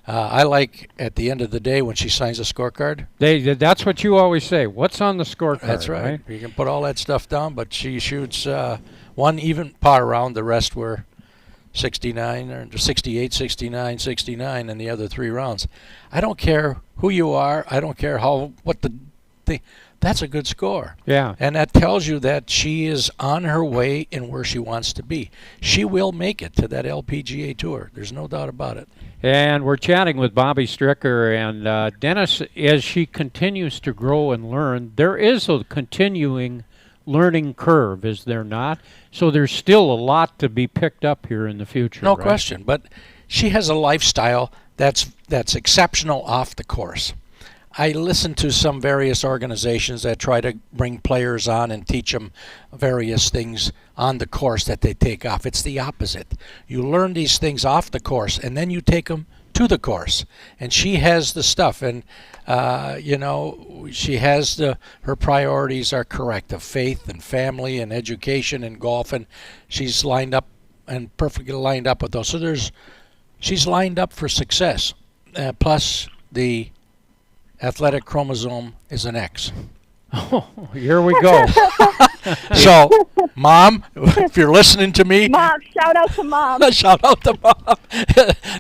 [SPEAKER 8] I like at the end of the day when she signs a scorecard.
[SPEAKER 7] That's what you always say. What's on the scorecard?
[SPEAKER 8] That's right. You can put all that stuff down, but she shoots one even par round. The rest were 69 or 68, 69, 69, and the other 3 rounds. I don't care who you are. I don't care what the thing. That's a good score.
[SPEAKER 7] Yeah.
[SPEAKER 8] And that tells you that she is on her way in where she wants to be. She will make it to that LPGA Tour. There's no doubt about it.
[SPEAKER 7] And we're chatting with Bobbi Stricker. And Dennis, as she continues to grow and learn, there is a continuing learning curve, is there not? So there's still a lot to be picked up here in the future.
[SPEAKER 8] No
[SPEAKER 7] right?
[SPEAKER 8] question. But she has a lifestyle that's exceptional off the course. I listen to some various organizations that try to bring players on and teach them various things on the course that they take off. It's the opposite. You learn these things off the course, and then you take them to the course. And she has the stuff, and she has her priorities are correct of faith and family and education and golf, and she's lined up and perfectly lined up with those. So she's lined up for success. Plus the athletic chromosome is an X.
[SPEAKER 7] Oh, here we go.
[SPEAKER 8] So, Mom, if you're listening to me.
[SPEAKER 20] Mom, shout out to Mom.
[SPEAKER 8] Shout out to Mom.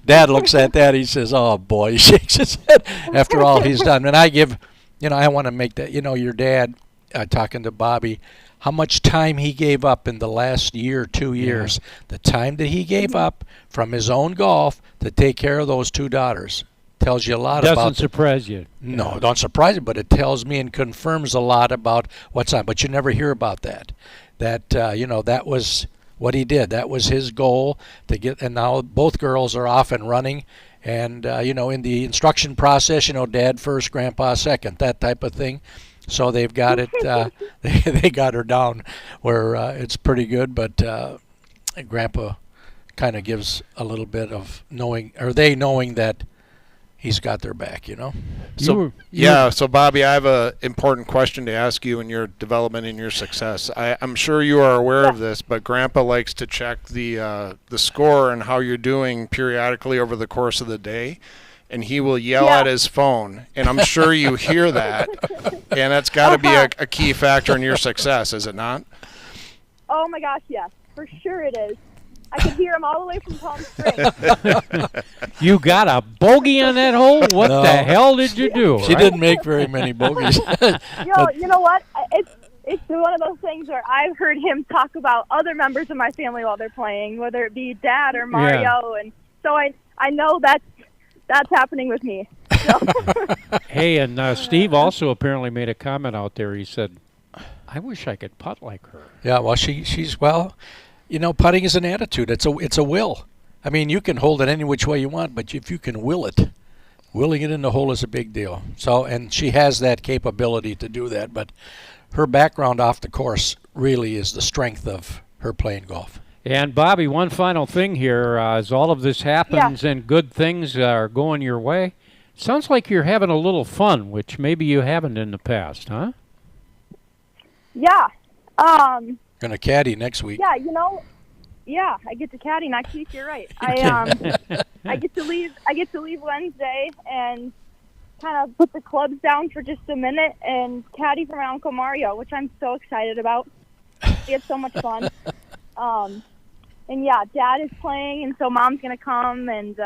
[SPEAKER 8] Dad looks at that. He says, oh, boy. He shakes his head after all he's done. And I want to make that, your dad, talking to Bobbi, how much time he gave up in the last year, 2 years. Yeah. The time that he gave up from his own golf to take care of those 2 daughters. Tells you a lot about.
[SPEAKER 7] Doesn't surprise you.
[SPEAKER 8] No, don't surprise me, but it tells me and confirms a lot about what's on. But you never hear about that. That was what he did. That was his goal to get. And now both girls are off and running. And in the instruction process, Dad first, Grandpa second, that type of thing. So they've got it. They got her down where it's pretty good. But Grandpa kind of gives a little bit of knowing that he's got their back,
[SPEAKER 14] So Bobbi, I have an important question to ask you in your development and your success. I'm sure you are aware of this, but Grandpa likes to check the score and how you're doing periodically over the course of the day, and he will yell at his phone, and I'm sure you hear that, and that's got to be a key factor in your success, is it not?
[SPEAKER 20] Oh my gosh, yes, for sure it is. I could hear him all the way from Palm Springs.
[SPEAKER 7] You got a bogey on that hole? What the hell did you do?
[SPEAKER 8] She didn't make very many bogeys.
[SPEAKER 20] You know what? It's one of those things where I've heard him talk about other members of my family while they're playing, whether it be Dad or Mario, and so I know that's happening with me. So.
[SPEAKER 7] Hey, and Steve also apparently made a comment out there. He said, "I wish I could putt like her."
[SPEAKER 8] Yeah, well, she's putting is an attitude. It's a will. I mean, you can hold it any which way you want, but if you can will it, willing it in the hole is a big deal. So, and she has that capability to do that, but her background off the course really is the strength of her playing golf.
[SPEAKER 7] And Bobbi, one final thing here, as all of this happens and good things are going your way, sounds like you're having a little fun, which maybe you haven't in the past, huh?
[SPEAKER 20] Yeah.
[SPEAKER 8] Gonna caddy next week.
[SPEAKER 20] Yeah, I get to caddy next week. You're right. I get to leave Wednesday and kind of put the clubs down for just a minute and caddy for my Uncle Mario, which I'm so excited about. We had so much fun. And Dad is playing, and so Mom's gonna come, and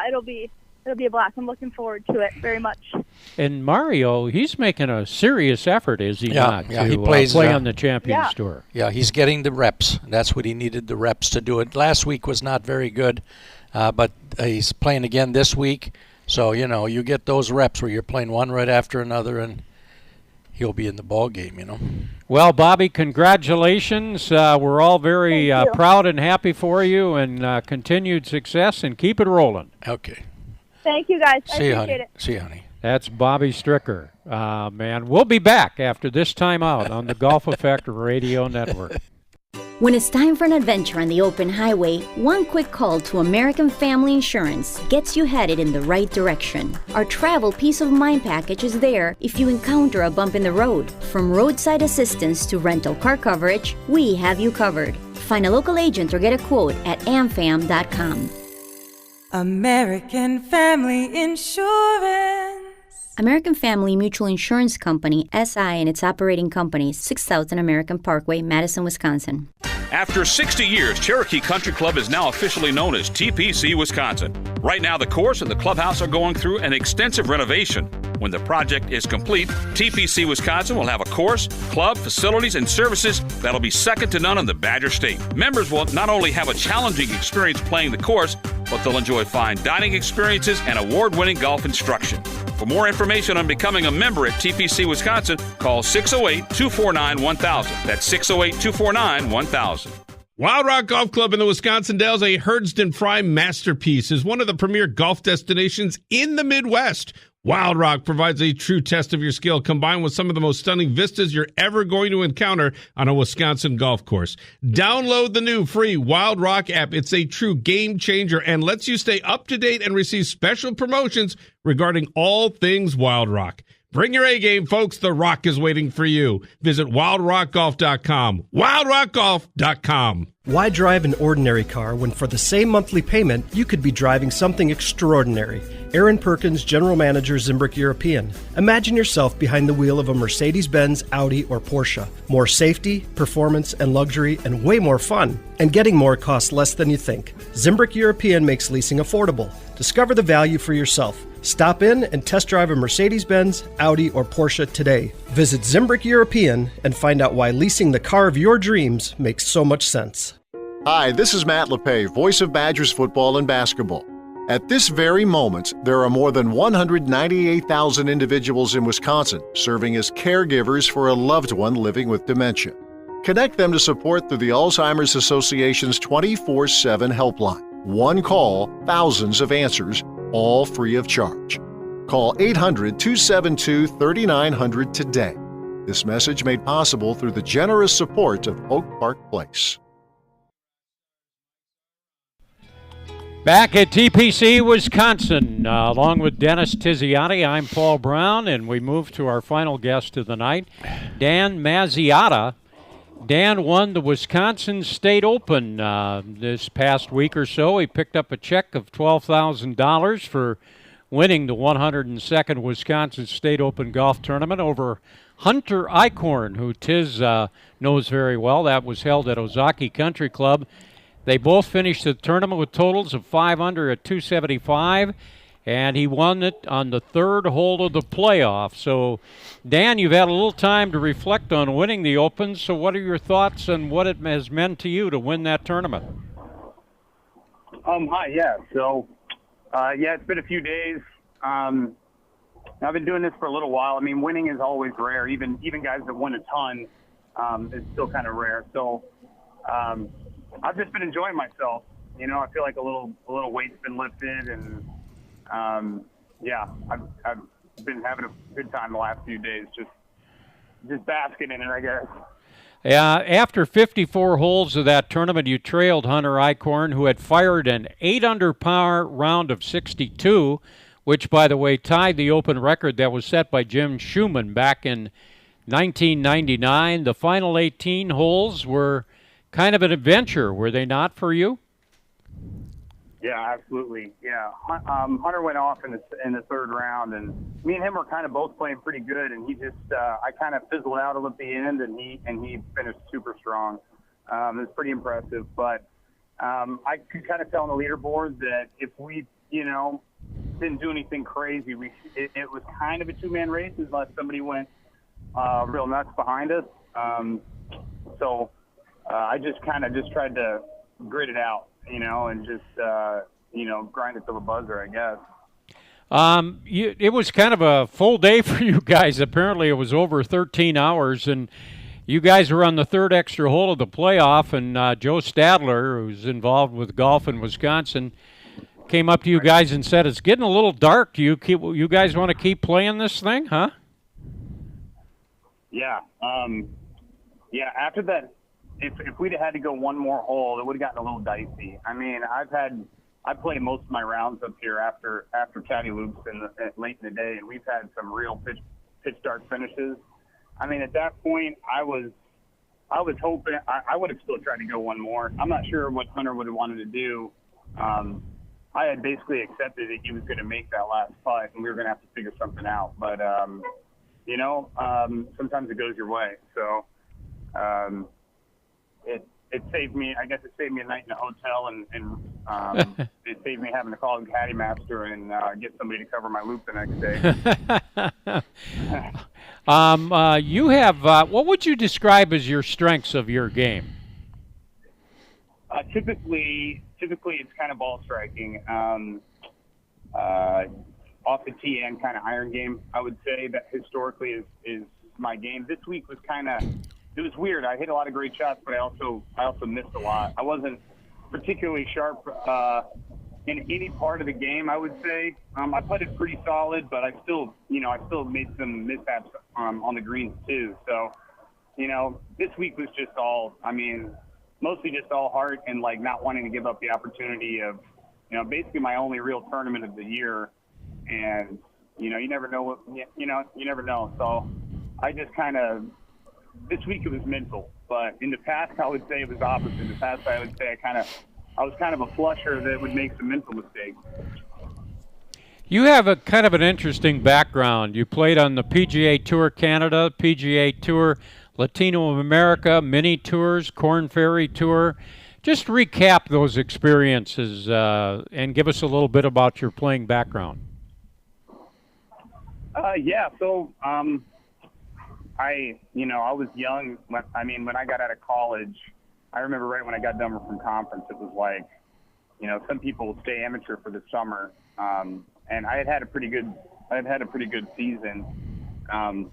[SPEAKER 20] it'll be a blast. I'm looking forward to it very much.
[SPEAKER 7] And Mario, he's making a serious effort, is he not?
[SPEAKER 8] Yeah,
[SPEAKER 7] to
[SPEAKER 8] he plays
[SPEAKER 7] play on the Champions Tour.
[SPEAKER 8] Yeah, he's getting the reps. That's what he needed, the reps to do it. Last week was not very good, but he's playing again this week. So, you get those reps where you're playing one right after another, and he'll be in the ball game,
[SPEAKER 7] Well, Bobbi, congratulations. We're all very proud and happy for you, and continued success, and keep it rolling.
[SPEAKER 8] Okay.
[SPEAKER 20] Thank you, guys.
[SPEAKER 8] See you,
[SPEAKER 20] I
[SPEAKER 8] honey.
[SPEAKER 20] appreciate it.
[SPEAKER 8] See you, honey.
[SPEAKER 7] That's Bobbi Stricker. Man, we'll be back after this time out on the Golf Effect Radio Network.
[SPEAKER 9] When it's time for an adventure on the open highway, one quick call to American Family Insurance gets you headed in the right direction. Our travel peace of mind package is there if you encounter a bump in the road. From roadside assistance to rental car coverage, we have you covered. Find a local agent or get a quote at amfam.com.
[SPEAKER 21] American Family Insurance.
[SPEAKER 9] American Family Mutual Insurance Company, SI, and its operating company, 6000 American Parkway, Madison, Wisconsin.
[SPEAKER 11] After 60 years, Cherokee Country Club is now officially known as TPC Wisconsin. Right now, the course and the clubhouse are going through an extensive renovation. When the project is complete, TPC Wisconsin will have a course, club, facilities, and services that'll be second to none in the Badger State. Members will not only have a challenging experience playing the course, but they'll enjoy fine dining experiences and award-winning golf instruction. For more information on becoming a member at TPC Wisconsin, call 608-249-1000. That's 608-249-1000.
[SPEAKER 13] Wild Rock Golf Club in the Wisconsin Dells, a Herdston Fry masterpiece, is one of the premier golf destinations in the Midwest. Wild Rock provides a true test of your skill, combined with some of the most stunning vistas you're ever going to encounter on a Wisconsin golf course. Download the new free Wild Rock app. It's a true game changer and lets you stay up to date and receive special promotions regarding all things Wild Rock. Bring your A-game, folks. The Rock is waiting for you. Visit wildrockgolf.com. wildrockgolf.com.
[SPEAKER 18] Why drive an ordinary car when for the same monthly payment, you could be driving something extraordinary? Aaron Perkins, General Manager, Zimbrick European. Imagine yourself behind the wheel of a Mercedes-Benz, Audi, or Porsche. More safety, performance, and luxury, and way more fun. And getting more costs less than you think. Zimbrick European makes leasing affordable. Discover the value for yourself. Stop in and test drive a Mercedes-Benz, Audi, or Porsche today. Visit Zimbrick European and find out why leasing the car of your dreams makes so much sense.
[SPEAKER 22] Hi, this is Matt LePay, voice of Badgers football and basketball. At this very moment, there are more than 198,000 individuals in Wisconsin serving as caregivers for a loved one living with dementia. Connect them to support through the Alzheimer's Association's 24/7 helpline. One call, thousands of answers, all free of charge. Call 800-272-3900 today. This message made possible through the generous support of Oak Park Place.
[SPEAKER 7] Back at TPC Wisconsin, along with Dennis Tiziani, I'm Paul Brown, and we move to our final guest of the night, Dan Mazziotta. Dan won the Wisconsin State Open this past week or so. He picked up a check of $12,000 for winning the 102nd Wisconsin State Open golf tournament over Hunter Eichhorn, who Tiz knows very well. That was held at Ozaki Country Club. They both finished the tournament with totals of 5 under at 275, and he won it on the third hole of the playoff. So, Dan, you've had a little time to reflect on winning the Open, so what are your thoughts on what it has meant to you to win that tournament?
[SPEAKER 23] Hi, yeah. So, it's been a few days. I've been doing this for a little while. I mean, winning is always rare. Even guys that win a ton, it's still kind of rare. So, I've just been enjoying myself. You know, I feel like a little weight's been lifted, and I've been having a good time the last few days, just basking in it, I guess.
[SPEAKER 7] Yeah, after 54 holes of that tournament, you trailed Hunter Eichhorn, who had fired an 8 under par round of 62, which, by the way, tied the Open record that was set by Jim Schumann back in 1999. The final 18 holes were kind of an adventure, were they not, for you?
[SPEAKER 23] Yeah, absolutely. Yeah, Hunter went off in the third round, and me and him were kind of both playing pretty good. And he just, I kind of fizzled out a little at the end, and he finished super strong. It was pretty impressive. But I could kind of tell on the leaderboard that if we, didn't do anything crazy, it was kind of a two-man race unless somebody went real nuts behind us. I just tried to grit it out, and just, grind it to the buzzer, I guess.
[SPEAKER 7] It was kind of a full day for you guys. Apparently it was over 13 hours, and you guys were on the third extra hole of the playoff, and Joe Stadler, who's involved with golf in Wisconsin, came up to you guys and said, it's getting a little dark. Do you guys want to keep playing this thing, huh?
[SPEAKER 23] Yeah. After that, if we'd had to go one more hole, it would have gotten a little dicey. I mean, I played most of my rounds up here after caddy loops late in the day, and we've had some real pitch dark finishes. I mean, at that point, I was hoping I would have still tried to go one more. I'm not sure what Hunter would have wanted to do, I had basically accepted that he was going to make that last putt, and we were going to have to figure something out. But sometimes it goes your way. So it saved me. I guess it saved me a night in a hotel, and it saved me having to call the caddy master and get somebody to cover my loop the next day.
[SPEAKER 7] You have what would you describe as your strengths of your game?
[SPEAKER 23] Typically it's kind of ball striking, off the tee and kind of iron game. I would say that historically is my game. This week was it was weird. I hit a lot of great shots, but I also missed a lot. I wasn't particularly sharp in any part of the game, I would say. I putted pretty solid, but I still made some mishaps on the greens too. So, this week was just mostly just all heart and like not wanting to give up the opportunity of, basically my only real tournament of the year. And, you never know you never know. So I just this week it was mental, but in the past I would say it was opposite. In the past I would say I was kind of a flusher that would make some mental mistakes.
[SPEAKER 7] You have a kind of an interesting background. You played on the PGA Tour Canada, PGA Tour Latino America, mini tours, Korn Ferry Tour. Just recap those experiences and give us a little bit about your playing background.
[SPEAKER 23] So I was young. When I got out of college, I remember right when I got done from conference, it was like, some people stay amateur for the summer, and I had a pretty good season.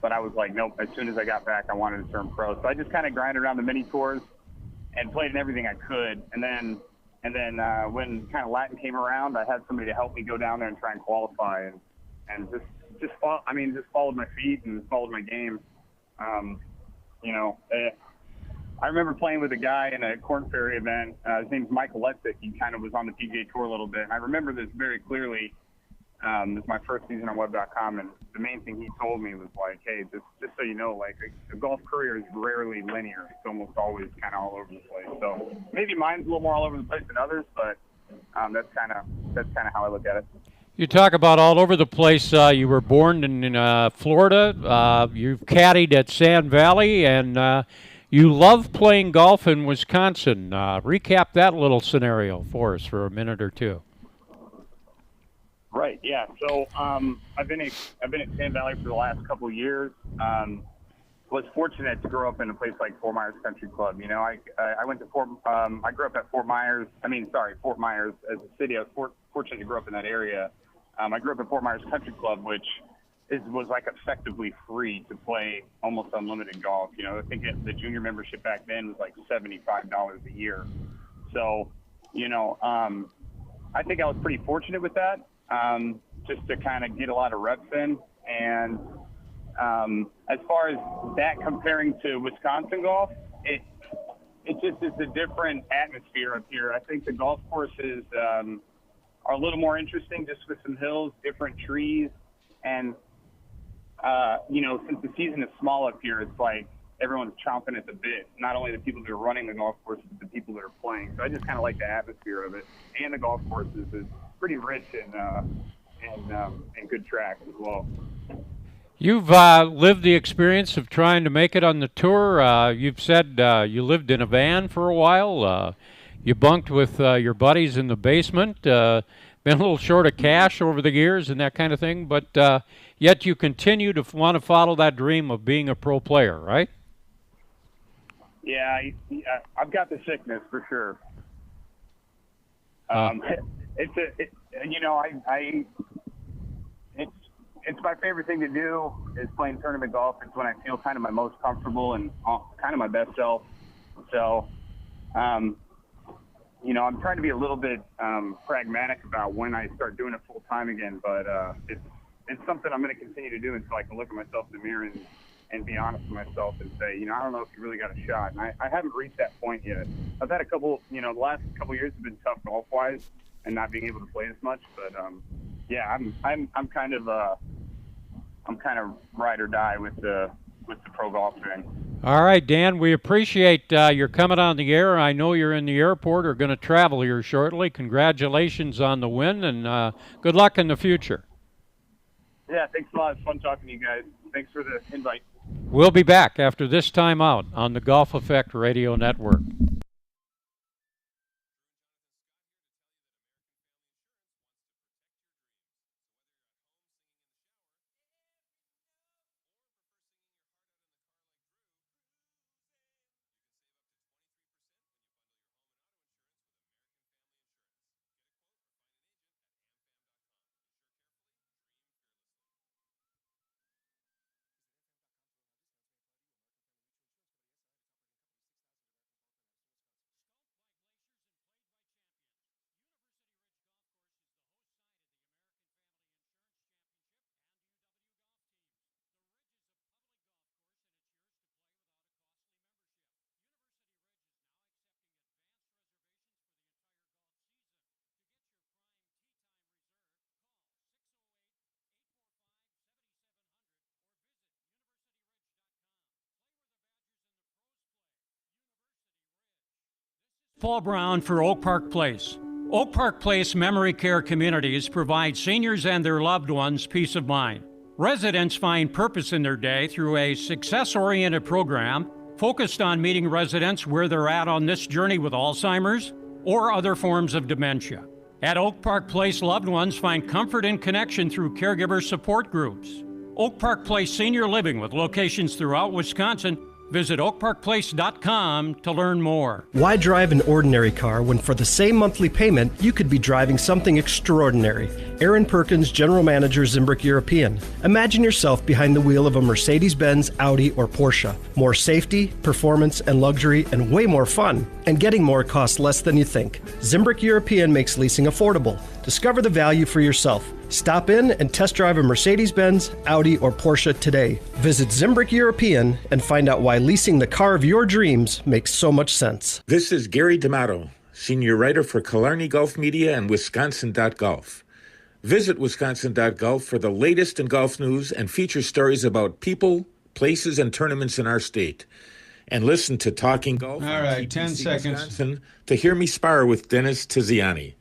[SPEAKER 23] But I was like, nope, as soon as I got back, I wanted to turn pro. So I just kind of grinded around the mini tours and played in everything I could. And then when kind of Latin came around, I had somebody to help me go down there and try and qualify, and just followed my feet and followed my game. I remember playing with a guy in a Korn Ferry event. His name's Michael Letzik. He kind of was on the PGA Tour a little bit. And I remember this very clearly. This is my first season on web.com, and the main thing he told me was like, hey, just so you know, like a golf career is rarely linear. It's almost always kind of all over the place. So maybe mine's a little more all over the place than others, but that's kind of how I look at it.
[SPEAKER 7] You talk about all over the place. You were born in Florida. You've caddied at Sand Valley, and you love playing golf in Wisconsin. Recap that little scenario for us for a minute or two.
[SPEAKER 23] Right. Yeah. So I've been at Sand Valley for the last couple of years. Was fortunate to grow up in a place like Fort Myers Country Club. I went to I grew up at Fort Myers as a city. I was fortunate to grow up in that area. I grew up at Fort Myers Country Club, which was like effectively free to play almost unlimited golf. I think the junior membership back then was like $75 a year. So, I think I was pretty fortunate with that. Just to kind of get a lot of reps in. And as far as that comparing to Wisconsin golf, it just is a different atmosphere up here. I think the golf courses are a little more interesting, just with some hills, different trees. And, since the season is small up here, it's like everyone's chomping at the bit. Not only the people that are running the golf courses, but the people that are playing. So I just kind of like the atmosphere of it. And the golf courses is pretty rich and good tracks as well.
[SPEAKER 7] You've lived the experience of trying to make it on the tour. You've said you lived in a van for a while. You bunked with your buddies in the basement. Been a little short of cash over the years and that kind of thing, but yet you continue to want to follow that dream of being a pro player, right?
[SPEAKER 23] Yeah, I've got the sickness for sure. It's my favorite thing to do is playing tournament golf. It's when I feel kind of my most comfortable and kind of my best self. So, I'm trying to be a little bit pragmatic about when I start doing it full time again. But it's something I'm going to continue to do until I can look at myself in the mirror and be honest with myself and say, I don't know if you really got a shot. And I haven't reached that point yet. I've had a couple, the last couple of years have been tough golf-wise and not being able to play as much. But I'm kind of ride or die with the pro golf thing.
[SPEAKER 7] All right, Dan, we appreciate your coming on the air. I know you're in the airport or going to travel here shortly. Congratulations on the win, and good luck in the future.
[SPEAKER 1] Yeah, thanks a lot. It's fun talking to you guys. Thanks for the invite.
[SPEAKER 7] We'll be back after this time out on the Golf Effect Radio Network. Paul Brown for Oak Park Place. Oak Park Place Memory Care Communities provide seniors and their loved ones peace of mind. Residents find purpose in their day through a success-oriented program focused on meeting residents where they're at on this journey with Alzheimer's or other forms of dementia. At Oak Park Place, loved ones find comfort and connection through caregiver support groups. Oak Park Place Senior Living with locations throughout Wisconsin. Visit oakparkplace.com to learn more.
[SPEAKER 18] Why drive an ordinary car when for the same monthly payment, you could be driving something extraordinary? Aaron Perkins, General Manager, Zimbrick European. Imagine yourself behind the wheel of a Mercedes-Benz, Audi, or Porsche. More safety, performance, and luxury, and way more fun. And getting more costs less than you think. Zimbrick European makes leasing affordable. Discover the value for yourself. Stop in and test drive a Mercedes-Benz, Audi, or Porsche today. Visit Zimbrick European and find out why leasing the car of your dreams makes so much sense.
[SPEAKER 19] This is Gary D'Amato, Senior Writer for Killarney Golf Media and Wisconsin.golf. Visit Wisconsin.golf for the latest in golf news and feature stories about people, places, and tournaments in our state. And listen to Talking Golf
[SPEAKER 3] All right, 10 seconds.
[SPEAKER 19] Wisconsin to hear me spar with Dennis Tiziani.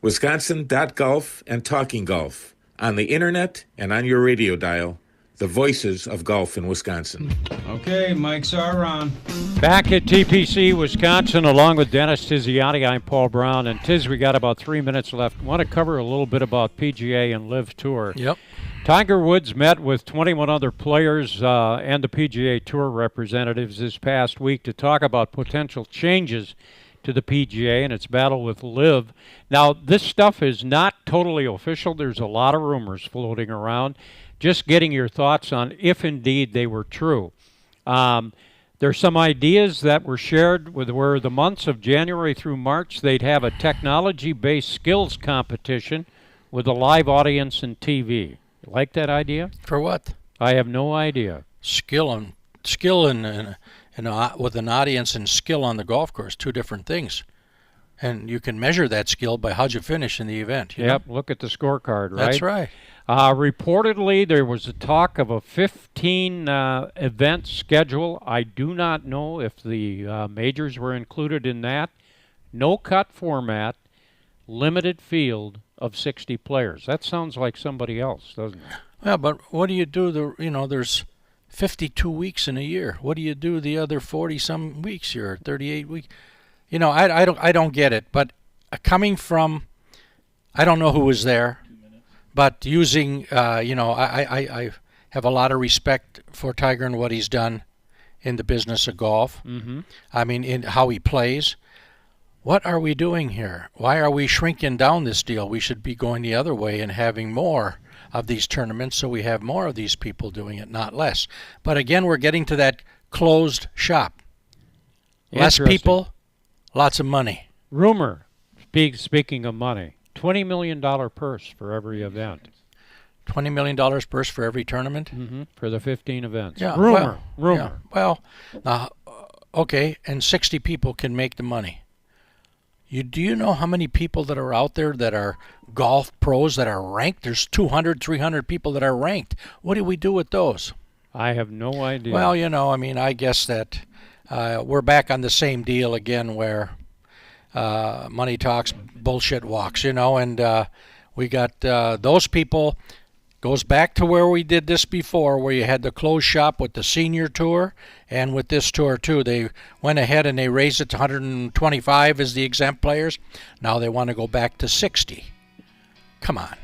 [SPEAKER 19] Wisconsin.golf and Talking Golf. On the internet and on your radio dial, the voices of golf in Wisconsin.
[SPEAKER 3] Okay, mics are on.
[SPEAKER 7] Back at TPC, Wisconsin, along with Dennis Tiziani, I'm Paul Brown. And Tiz, we got about 3 minutes left. Want to cover a little bit about PGA and Live Tour.
[SPEAKER 8] Yep.
[SPEAKER 7] Tiger Woods met with 21 other players and the PGA Tour representatives this past week to talk about potential changes to the PGA and its battle with Live. Now, this stuff is not totally official. There's a lot of rumors floating around. Just getting your thoughts on if indeed they were true. There's some ideas that were shared with where the months of January through March, they'd have a technology-based skills competition with a live audience and TV. You like that idea?
[SPEAKER 8] For what?
[SPEAKER 7] I have no idea.
[SPEAKER 8] Skill with an audience and skill on the golf course, two different things. And you can measure that skill by how'd you finish in the event.
[SPEAKER 7] Yep, look at the scorecard, right?
[SPEAKER 8] That's right.
[SPEAKER 7] Reportedly, there was a talk of a 15-event schedule. I do not know if the majors were included in that. No cut format, limited field of 60 players. That sounds like somebody else, doesn't it?
[SPEAKER 8] Yeah, but what do you do? There's 52 weeks in a year. What do you do the other 40-some weeks here, 38 weeks? I don't get it. But coming from, I don't know who was there, but using, I have a lot of respect for Tiger and what he's done in the business of golf.
[SPEAKER 7] Mm-hmm.
[SPEAKER 8] I mean, in how he plays. What are we doing here? Why are we shrinking down this deal? We should be going the other way and having more of these tournaments so we have more of these people doing it, not less. But again, we're getting to that closed shop. Less people, lots of money.
[SPEAKER 7] Rumor, speaking of money, $20 million purse for every event.
[SPEAKER 8] $20 million purse for every tournament?
[SPEAKER 7] Mm-hmm. For the 15 events.
[SPEAKER 8] Yeah,
[SPEAKER 7] Rumor.
[SPEAKER 8] Yeah. Well, okay, and 60 people can make the money. Do you know how many people that are out there that are golf pros that are ranked? There's 200, 300 people that are ranked. What do we do with those?
[SPEAKER 7] I have no idea.
[SPEAKER 8] Well, I guess that we're back on the same deal again where money talks, bullshit walks, and we got those people. Goes back to where we did this before, where you had the closed shop with the senior tour and with this tour too. They went ahead and they raised it to 125 as the exempt players. Now they want to go back to 60. Come on.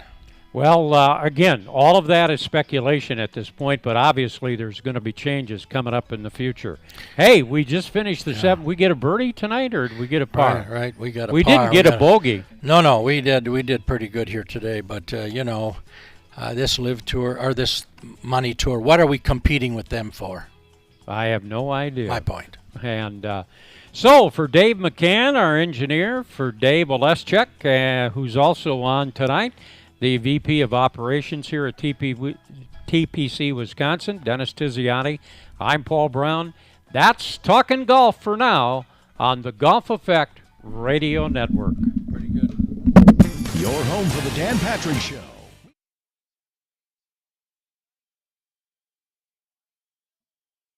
[SPEAKER 7] Well, again, all of that is speculation at this point, but obviously there's going to be changes coming up in the future. Hey, we just finished the 7th. We get a birdie tonight, or did we get a par?
[SPEAKER 8] Right. We got a par.
[SPEAKER 7] We didn't get a bogey.
[SPEAKER 8] No, we did. We did pretty good here today, but this live tour or this money tour, what are we competing with them for?
[SPEAKER 7] I have no idea.
[SPEAKER 8] My point.
[SPEAKER 7] And so for Dave McCann, our engineer, for Dave Oleschek, who's also on tonight, the VP of Operations here at TPC Wisconsin, Dennis Tiziani, I'm Paul Brown. That's Talking Golf for now on the Golf Effect Radio Network.
[SPEAKER 8] Pretty good.
[SPEAKER 6] Your home for the Dan Patrick Show.